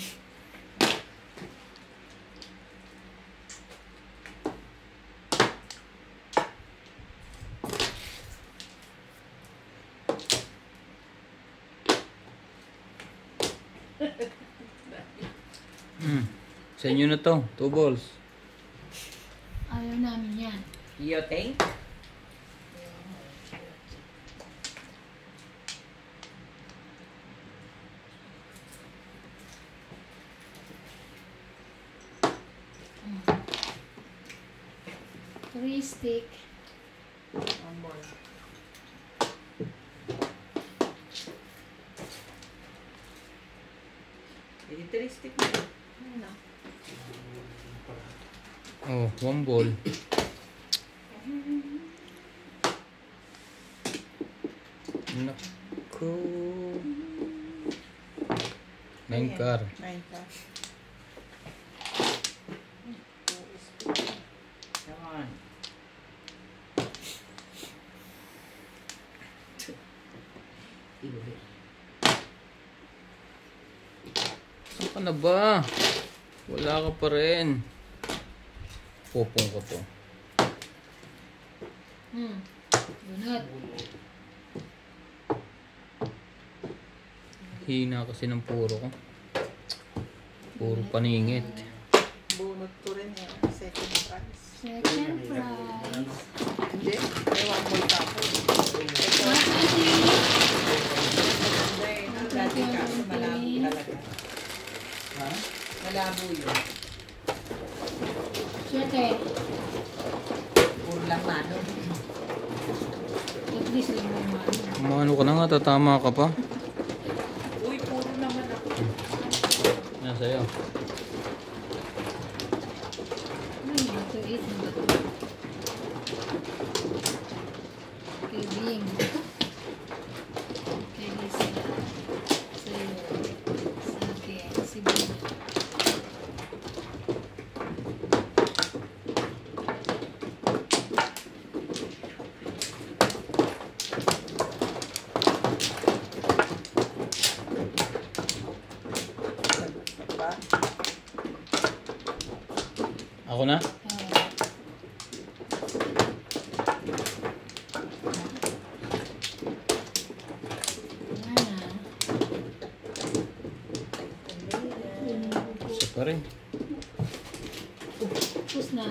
Sa inyo na to. 2 balls. Ayaw namin yan. Yoteng? Three stick. one more. Militaristic mo. Ano? Oh, 1 ball. Naku. 9 car. 9 ka. Come on. Iulit. Saan ka na ba? Wala ka pa rin. Popong ko to. Bunot. Hina kasi ng puro ko. Puro paningit. Bunot ko rin eh. Second prize. Second prize. Hindi, may one more pa ako. Ito, Dati kaso malabo talaga. ha? Malabo yun. Siyete. Puro lang mano. At least lang naman. Umano ka na nga, tatama ka pa. Uy, puro naman ako. Yan sa'yo. Ay, ito 8 na ba ito? Kay Bing. Kay Lisa. Sa'yo. Sa akin. Si Bing. ba? Ako na? Isa pa rin. Tapos na.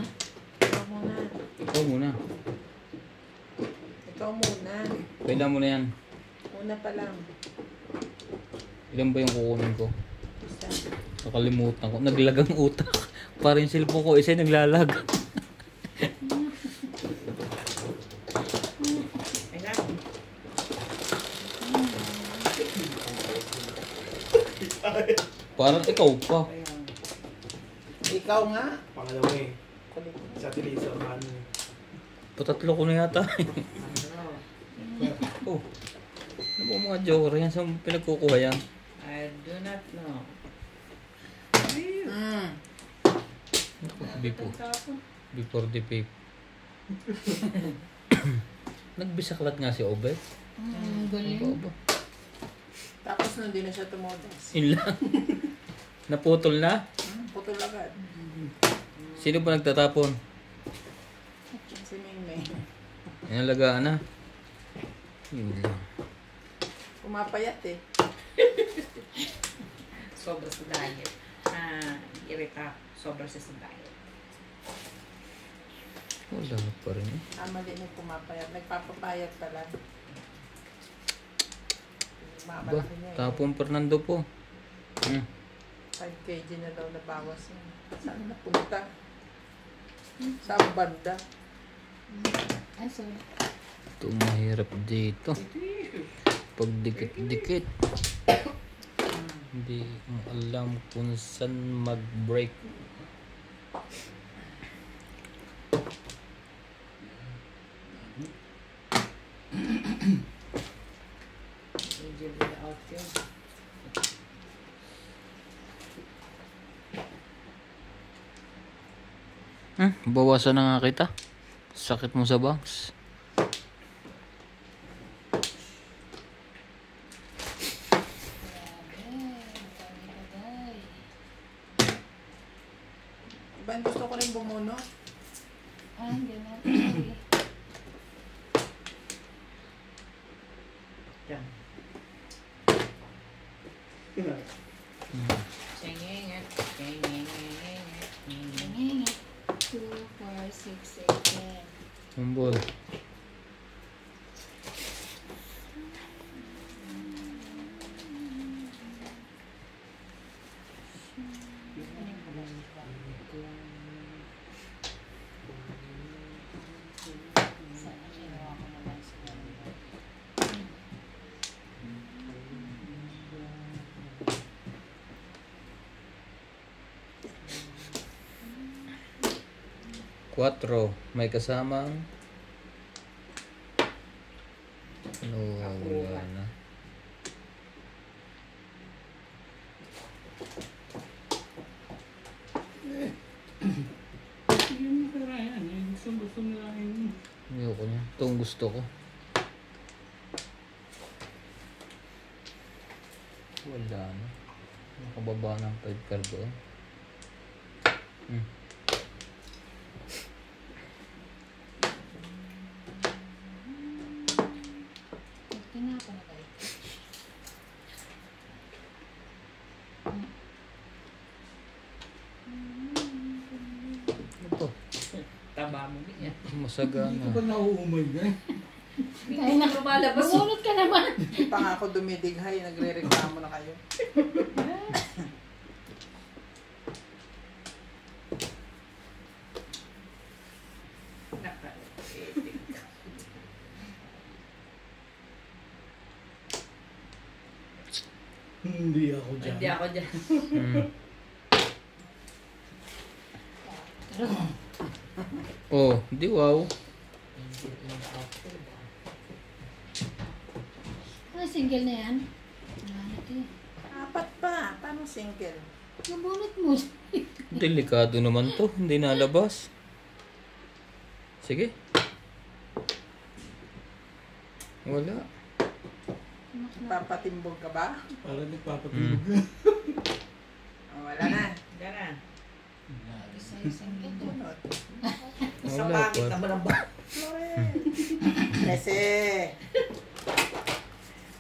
Ikaw muna. Ikaw muna. Ikaw muna. Kailan mo na yan? Una pa lang. Ilan ba yung kukunin ko? Isa. Nakalimutan ko. Naglagang utak. Parang yung cellphone ko isa naglalag. Ayan. Parang ikaw pa. Ayan. Ikaw nga. Pangalawa eh. Kulit. Sa Tilisa, ano eh. Patatlo ko na yata. Ano? Oh. Ano ba mga joker yan? Saan pinagkukuha yan? I do not know. Before, Tapon. before the pape. Nagbisaklat nga si Obet. Galing. Aba. Tapos nun, di na siya tumodas. Yun lang. Naputol na? Putol agad. Sino ba nagtatapon? Si Mingming. Inalagaan na. Yun lang. Pumapayat eh. Sobra sa diet. Irita. Sobra siya sa diet. Wala pa rin eh. Mali na pumapayat. Nagpapapayat pala. Ba, Mamalaki niya eh. tapon Fernando po. 5 kg na daw nabawas yun. Saan napunta? Sa banda. Ay, sorry. Ito mahirap dito. Pag dikit-dikit. Hindi ko alam kung saan mag-break. Angel without yun. Bawasan na nga kita. Sakit mo sa bangs. Iba, gusto ko rin bumuno. Ay, gano'n. Sorry. Yan. Cengengek, cengengek, cengengek. 2, 4, 6, 8, 10. Humbol. Sana ginawa ko naman siguro. Quatro. May kasamang ano, wala na. Sige mo kay Ryan. Gusto nila yun. Ayoko niya. Itong gusto ko. Wala na. Nakababa ng 5 card doon. Tingnan ko na kayo. Ito. Taba mo yan. Hindi Masagana. ko ba nauumay na? Hindi na lumalabas. Bumunot ka naman. Hindi pa nga ako dumidighay, nagre-reklamo na kayo. Hindi ako dyan. Hindi ako dyan. Oh, di wow. Ano, single na yan? Wala na ito eh. 4 pa. Paano single? Nabunot mo. Delikado naman to. Hindi nalabas. Sige. Wala. Papatimbog ka ba? Parang nagpapatulog ka. Wala na. Diyan na. Isa-isa single. Bunot. Isang Wala, pangit na malamba. Kasi.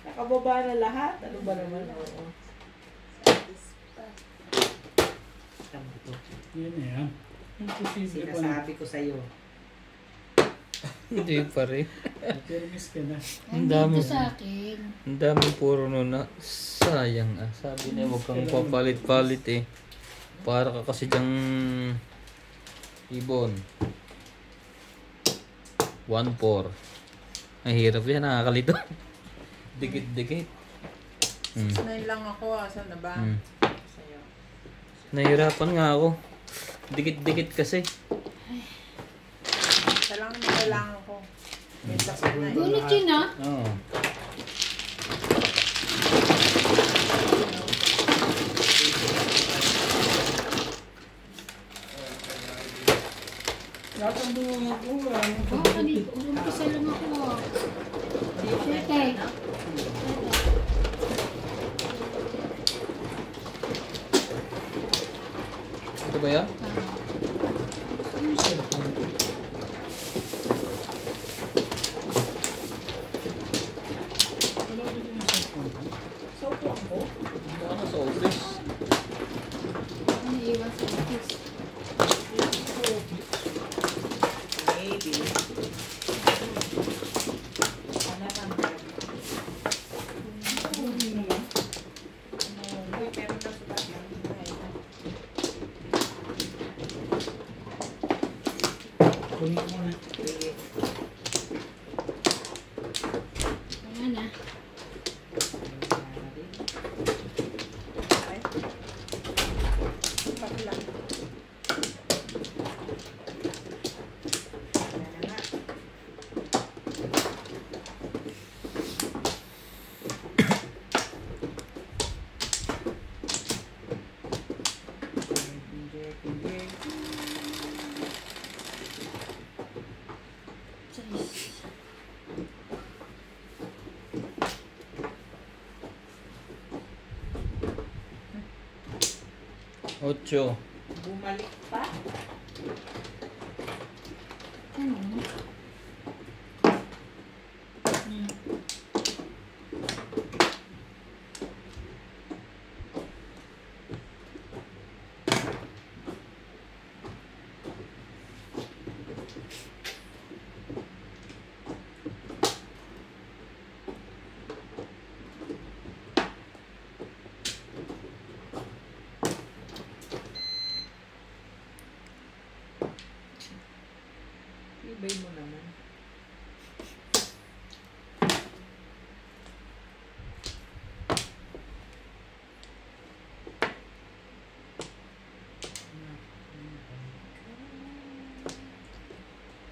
Nakababa na lahat. Ano ba naman? Oo. Tama ito. Yan na yan. Imposible pa na. Sinasabi ko sa'yo. Hindi pa rin. Termis ka na. Ang dami. Dito sa akin. Ang daming puro na. Sayang ah. Sabi niya huwag kang papalit-palit eh. Para ka kasi dyang ibon. 1-4. Ang hirap yan. Nakakalito. Dikit-dikit. 6-9 lang ako. Saan na ba? Sa'yo. Nahirapan nga ako. Dikit-dikit kasi. Isa lang yung kailangan ko. May sakit na eh. Bunot yun ah. Oo. Natandungan ako. Wala nang Oh, kanina. Urumpisa lang ako. Sete. Ito ba yan? So, ako? Baka nasa office. Ano iwan sa office? Maybe. Ano naman? Uy, meron na sa tabi. Kunin ko muna. Sige. Wala na. Ay. Bakla. Wala na nga. Hindi. Sais. Ocho. Bumalik pa. Ano? Hmm. Ibay mo naman.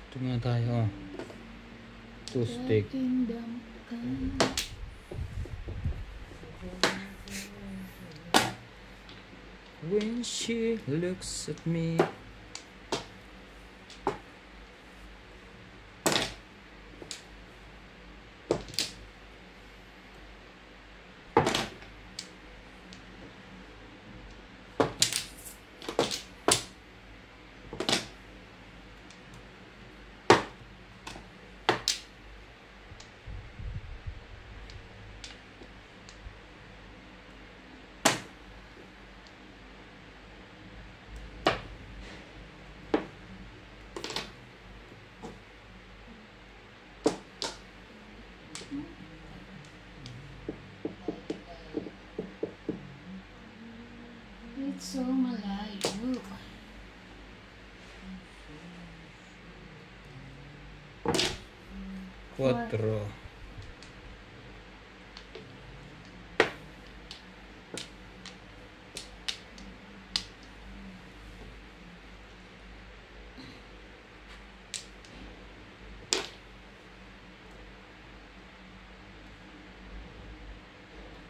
Ito nga tayo. Two stick. Kingdom come. When she looks at me. It's so malayo. Cuatro.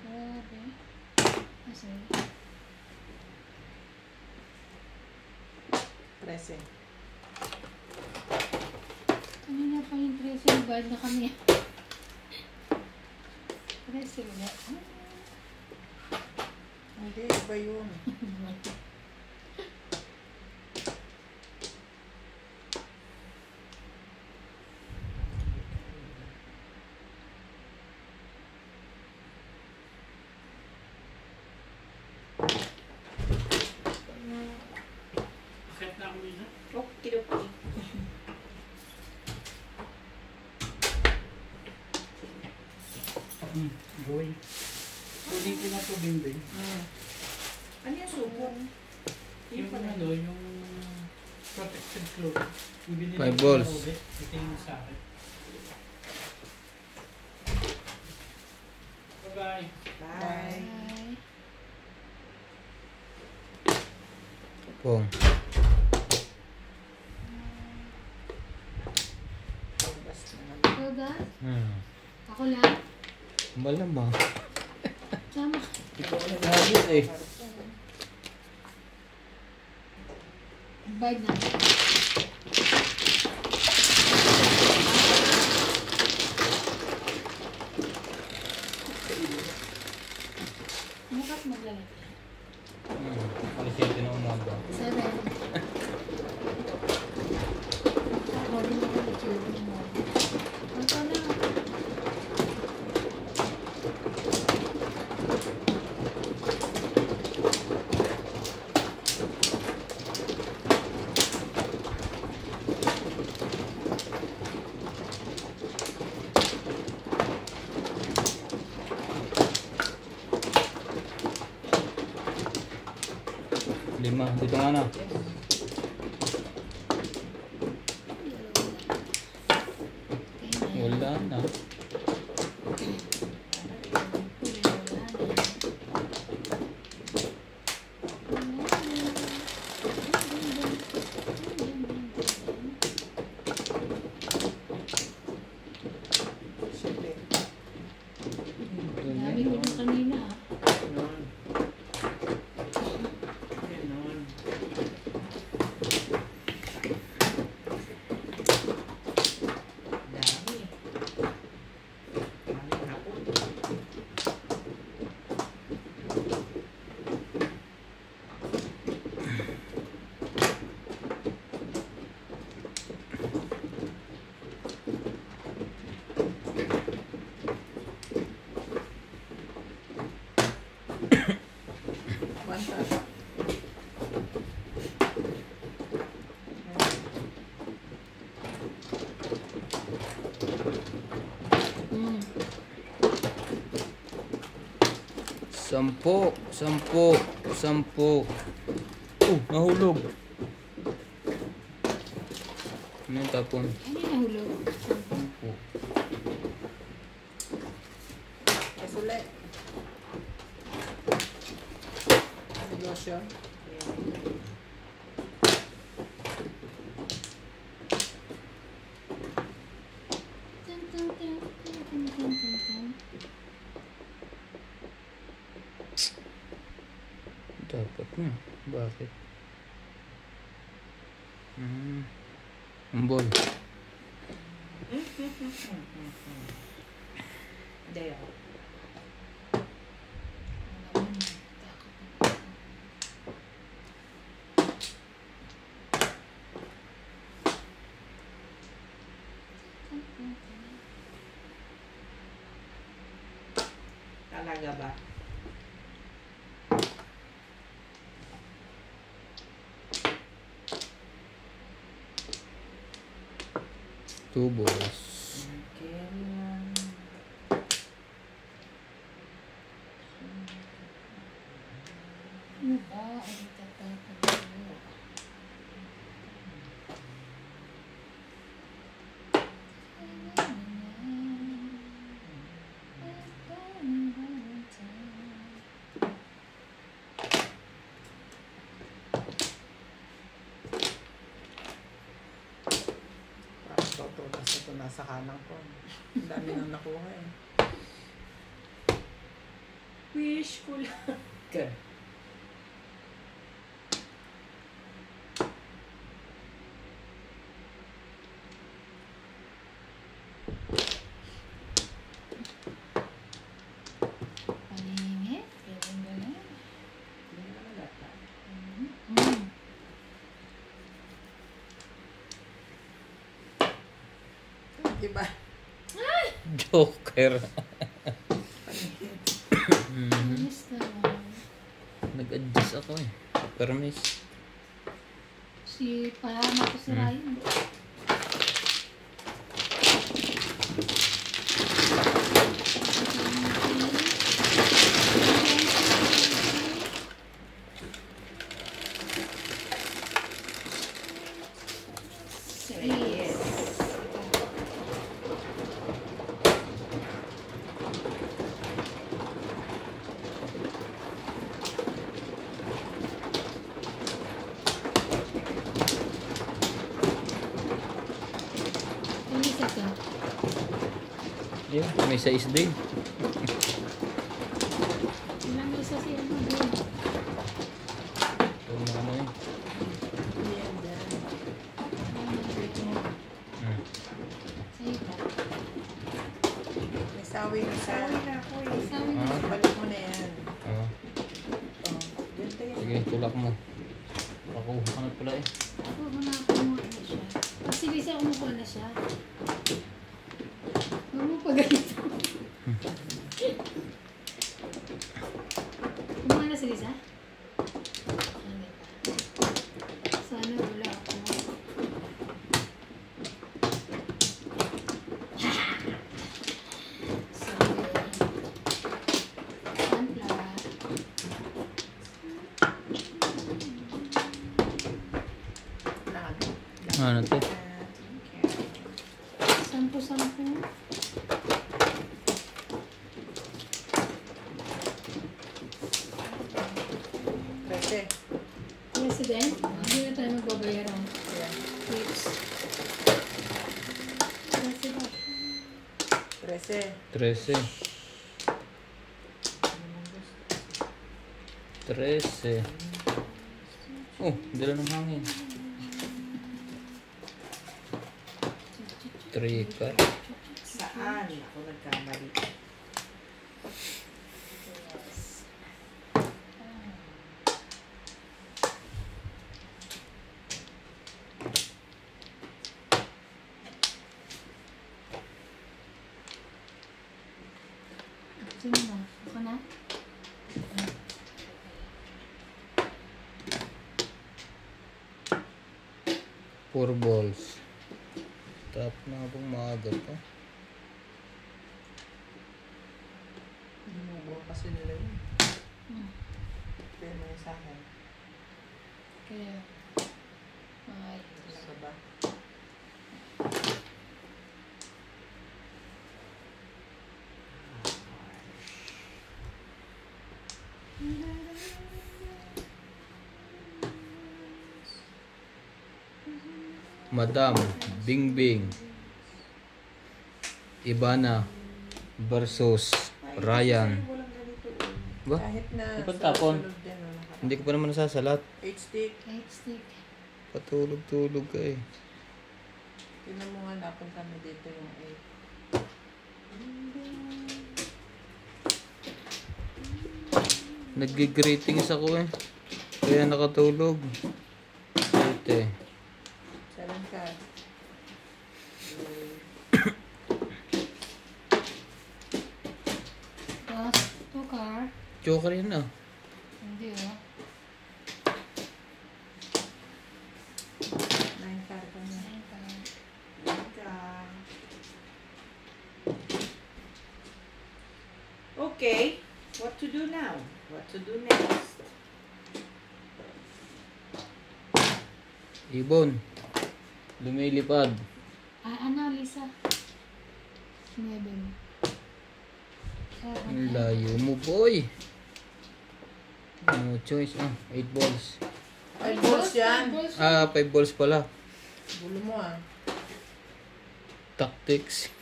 Grabe. Kasi, 13. kanina pa yung 13, bad na kami. 13 ulit. Hindi, iba yun. Akit na ako dito. Okay, okay. Going. Kunin ko na ito, Bimbing. Ano yung sumo? Yung ano, yung protected cloth. Yung binili Five ko balls. na ulit. Ito yung sa akin. Bye-bye. Bye. Bye. Pong. Basta naman. Ikaw ba? Ako lang? Malamang. Sama. Ikaw na nagagit eh. Bye na. Bukas maglalaki. Alas 7 na umaga. 7. Ako din ako nag-children mo. Ito na. Lima. Dito nga na. Wala na. Siyempre. Dami ko na kanina. Ganon. Ganon. Dami. Dami hapon. Banta. Hmm. 10. 10. Nahulog. Ano yung tapon? Ano yung nahulog? 10. Yes, ulit. Negosyo. Tan, tan, tan, tan, tan, tan, tan, tan. Dapat na. Bakit? Umbol. Hindi ako. Ano naman, takot ako. Tan, tan, tan. Talaga ba? Tubos. Kailan? Ano ba? Ano tatatago? Parang ito nasa kanan ko. Ang dami nang nakuha eh. Wish ko lang. Good. Paningit? Kailan ba na? Hindi na malata. Hmm. Diba? Joker. Miss naman. Nag-adjust ako eh. Permis. Si Palama ko si Ryan. Yes. Ano isa ka? Yeah, may size din. Ilang isa si ano din? Ito na ano eh. Yan dyan. Sa'yo ka. May sawi na sa... na ako eh. Sabi mo. Balik mo na yan. Oh, Oh, yun tayo. sige, tulak mo. Ako, ano pala eh. Ako na kumuha na siya. Pag si Lisa kumuha na siya. Huwag mo pa ganito. Kumuha na si Lisa? Ano pa? Sana wala ako. Sorry. Sunflower. Ano? Ano to? Sa Sampu-sampu. Pwede. President, hindi na tayo magbabayaran. Ayan. Tips. President. 13. 13. Oh, dala ng hangin. 3 cut. Saan? Ako nagkamali. Sino na? Ako na? 4 balls. Tap na habang maaga pa. Binubuo kasi nila yun. Kaya mo sa akin. Kaya. Ay. Talaga ba? Madam Bingbing Ibana versus Ryan. Walang ganito. Ba? Kahit na Ipag tapon. sulod yan, naka- Hindi ko pa naman nasasalat. 8 stick. Kahit stick. Patulog-tulog ka eh. Tinan mo nga napunta na dito yung 8. Nag-greetings ako eh. Kaya nakatulog. Ito 7 card. Tapos, 2 car. Joker yun ah. Hindi oh. 9 card ka na. 9 car. Okay. What to do now? What to do next? Ibon. Lumilipad. Ano, Lisa? 9. Ang layo mo boy. No choice ah. 8 balls. 5 balls yan. Ah, 5 balls pala. Bulo mo ah. Tactics.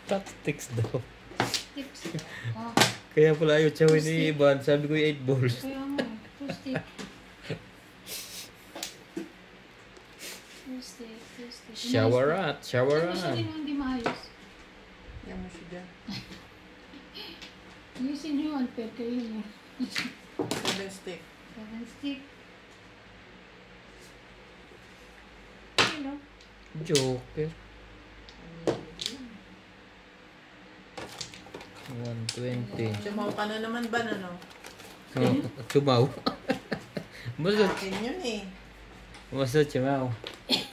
Tactics daw. Tips. Oh, Kaya pala ayaw tsawin ni Ivan. Sabi ko 8 balls. kaya nga. 2 stick. 2 stick. 2 stick. Shower at. Shower Ano siya at. din hindi maayos? Yan mo siya dyan. Ayusin nyo, unfair kayo niya. 7 stick. 7 stick. Ano? Joker. 120. Sumaw ka na naman ba no? Oh, tumaw. Basta, Akin yun eh. basta tumaw. Eh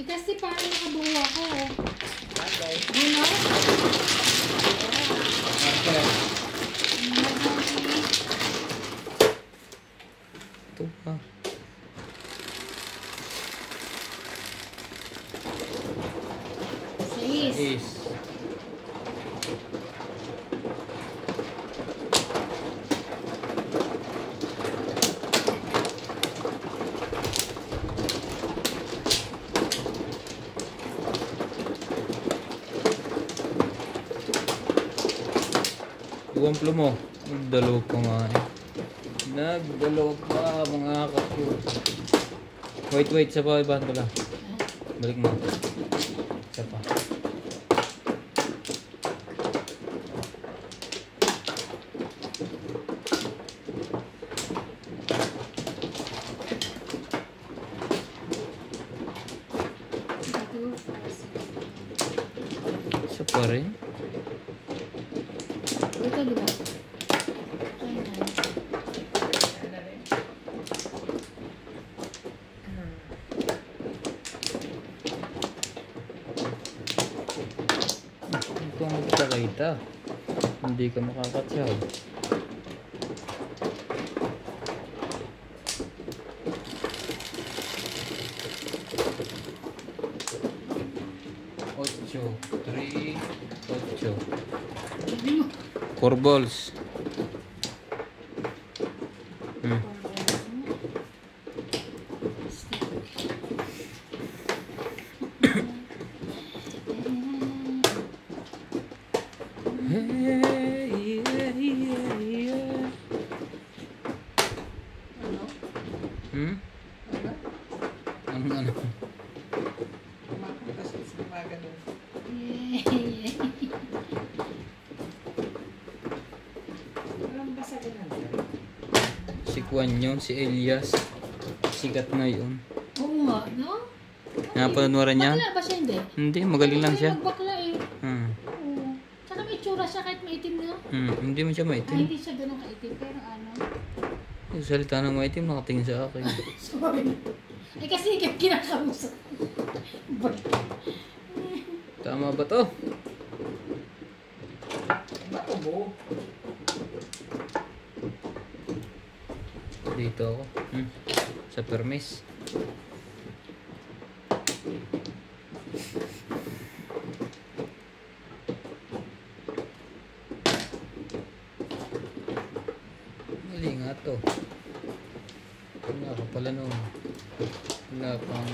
kasi parang nakabuo ako. Bagay. Ano? Ito pa. Sis. Is. Iwan mo. Nagdalo pa nga eh. Nagdalo pa mga kapyo. Wait. Sa pa ibahan ko lang. Balik mo. Isa pa. Isa pa rin. Ito diba? Ayan. Ano rin? Ito ang magkakita. Hindi ka makakatsaw. 3, 8. Sabi mo. 4 balls. Hmm. Hey, yeah, yeah, yeah. Ano? Hmm? Ano? Ano? Kumakanta siya sa gumagano. Yay! Walang basagan lang sir. Si Kwan yun, si Elias. Sikat na yun. Oo nga, no? Napanood mo rin yan? Bakla ba siya hindi? Hindi, magaling lang siya. Magbakla eh. Hmm. Oo. Tsaka may itsura siya kahit maitim na. Hindi mo siya maitim. Hindi siya ganun kaitim, pero ano. Yung salita ng maitim, nakatingin sa akin. Sorry. Eh kasi kinakausap. Tama ba to? Bato mo. Dito ako. Sa permis. Mali nga to. Wala ka pala nun. Wala pang...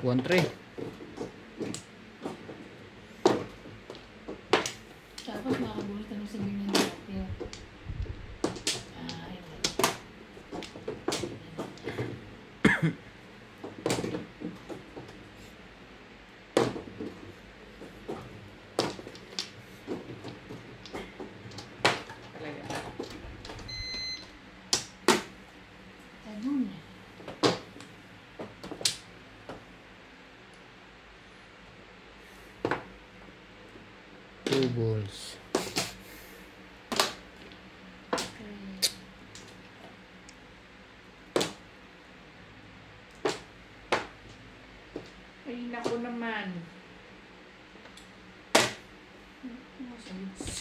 One three. Tapos makakabulit ano sa ganyan natin. Ay, Talaga. ganun. 2 balls. Ay, naku naman.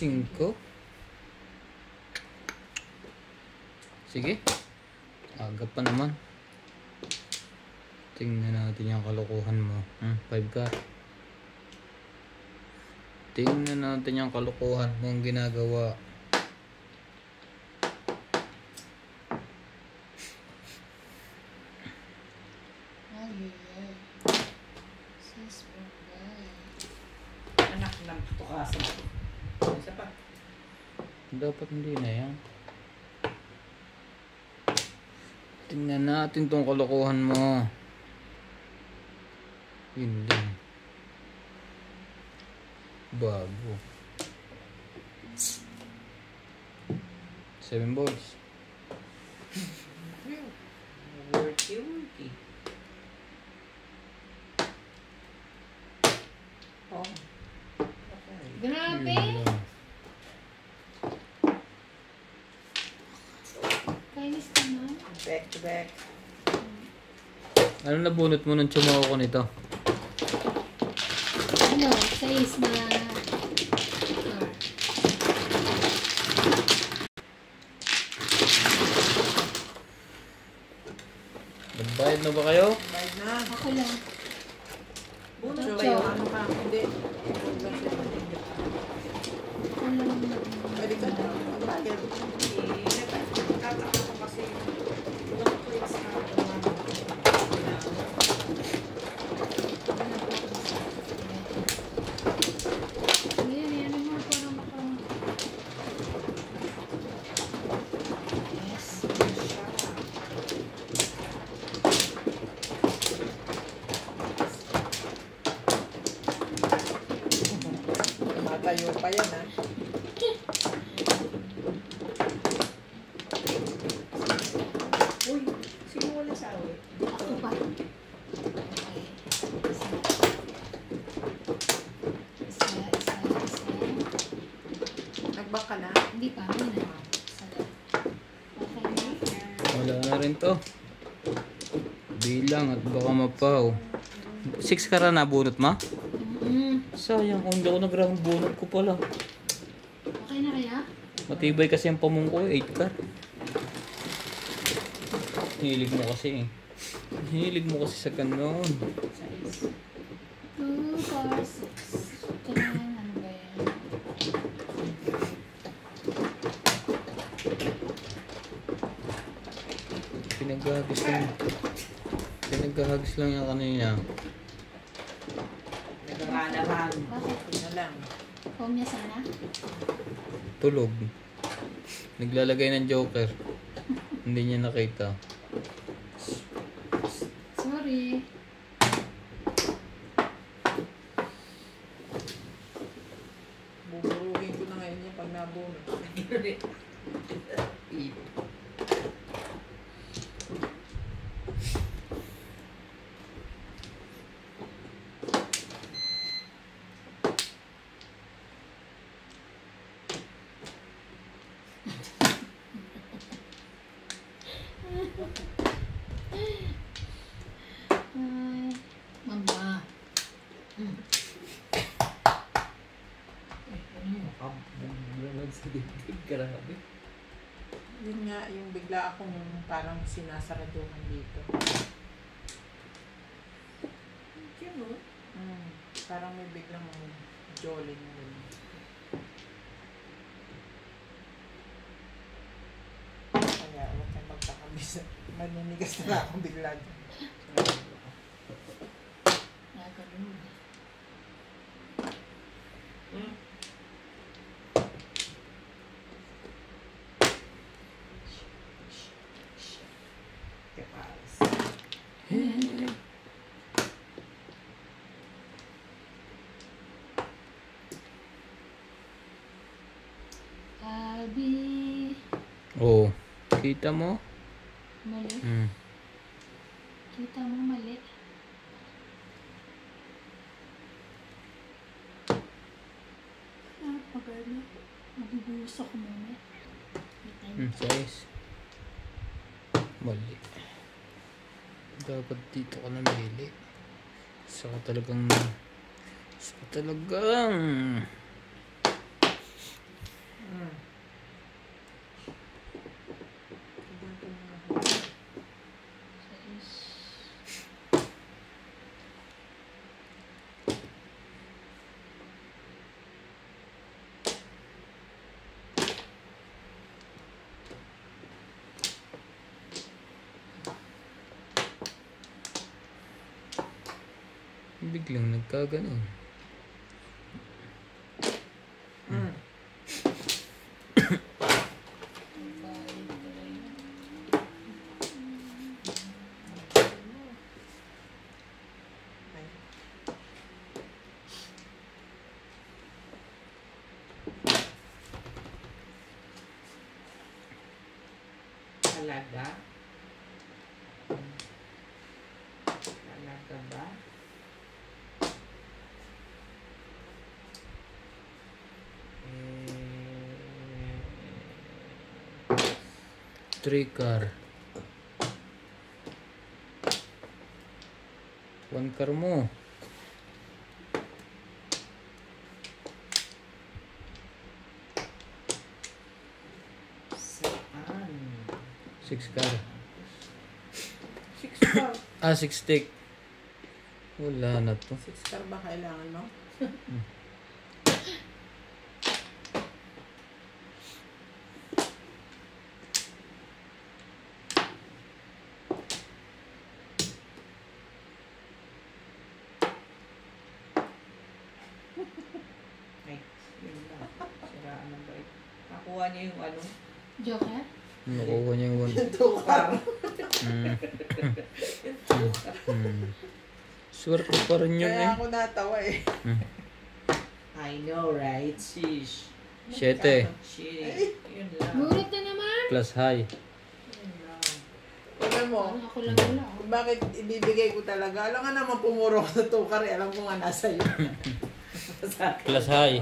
5. Sige. Aga pa naman. Tingnan natin yung kalokohan mo. 5 ka. Tingnan natin yung kalokohan mong ginagawa. Ay, ay. Sis, birthday. Anak ng tukasan. Isa pa. Dapat hindi na yan. Tingnan natin tong kalokohan mo. Yun din. Bago. 7 balls. Worky, worky. Oh. Okay. Grabe! Kainis naman. Back to back. Ano nabunot mo nung chumawa ko nito? Ano, size na car. Nagbayad na ba kayo? Bayad na. Ako lang. Bunot So, ba yun? ano ka? Hindi. Ako lang. Pwede ka na. Magbayad. Nagtataka ko kasi yung plates na Ayan, ayan mo parang parang. Yes. Tumatayo pa yan, ha? Uy, sino wala sa awit? Ako pa. Okay. Isa. Nagbak ka na? Hindi pa. Ano na? Isa lang. Okay na. Wala na rin to. Bilang at baka mapaw. 6 ka na nabunot ma? Sayang, kung hindi ako nag-round bonus ko pala. Okay na kaya? Matibay kasi ang pamong ko, 8 car. Hilig mo kasi eh. Hilig mo kasi sa ganon. 2, 4, 6, 10. Ano ba yan? Pinaghahagis lang yan kanina. Nagkakalaman. Bakit? Yun na lang. Home niya sana? Tulog. Naglalagay ng joker. Hindi niya nakita. Sorry. Buburuhin ko na ngayon yan pag nabunod. Ay, mama. Makabuglaman sa dibdib. Grabe. Yun nga, yung bigla akong parang sinasaraduhan dito. Parang may biglang jolly na rin. Kaya huwag kang magpakabisa. Maninigas na akong bigla dyan. Nagkalun. Abi. Oh, kita mo? Mali. Kita mo mali. Pagano. Mabibuhos ako muna. Size. Mali. Dapat dito ka namili. Saka talagang biglang nagkaganon. Talaga? Talaga ba? Three car. One car mo. Saan? Six car. 6 car. Ah, six stick. Wala na to. 6 car ba kailangan mo? Ay, yun lang. Siraan ng bait. Nakuha niya yung ano. Joker? Nakuha niya yung one. Yung car. Swerte pa rin yun Kaya eh. ako natawa eh. I know, right? Sheesh. 7 Shit. Yun lang. Murit na naman! plus high. Yun lang. Alam mo, Parang ako lang wala. bakit ibibigay ko talaga? Alam nga naman pumuro ko sa tukar eh. Alam ko nga nasa iyo. Plus high.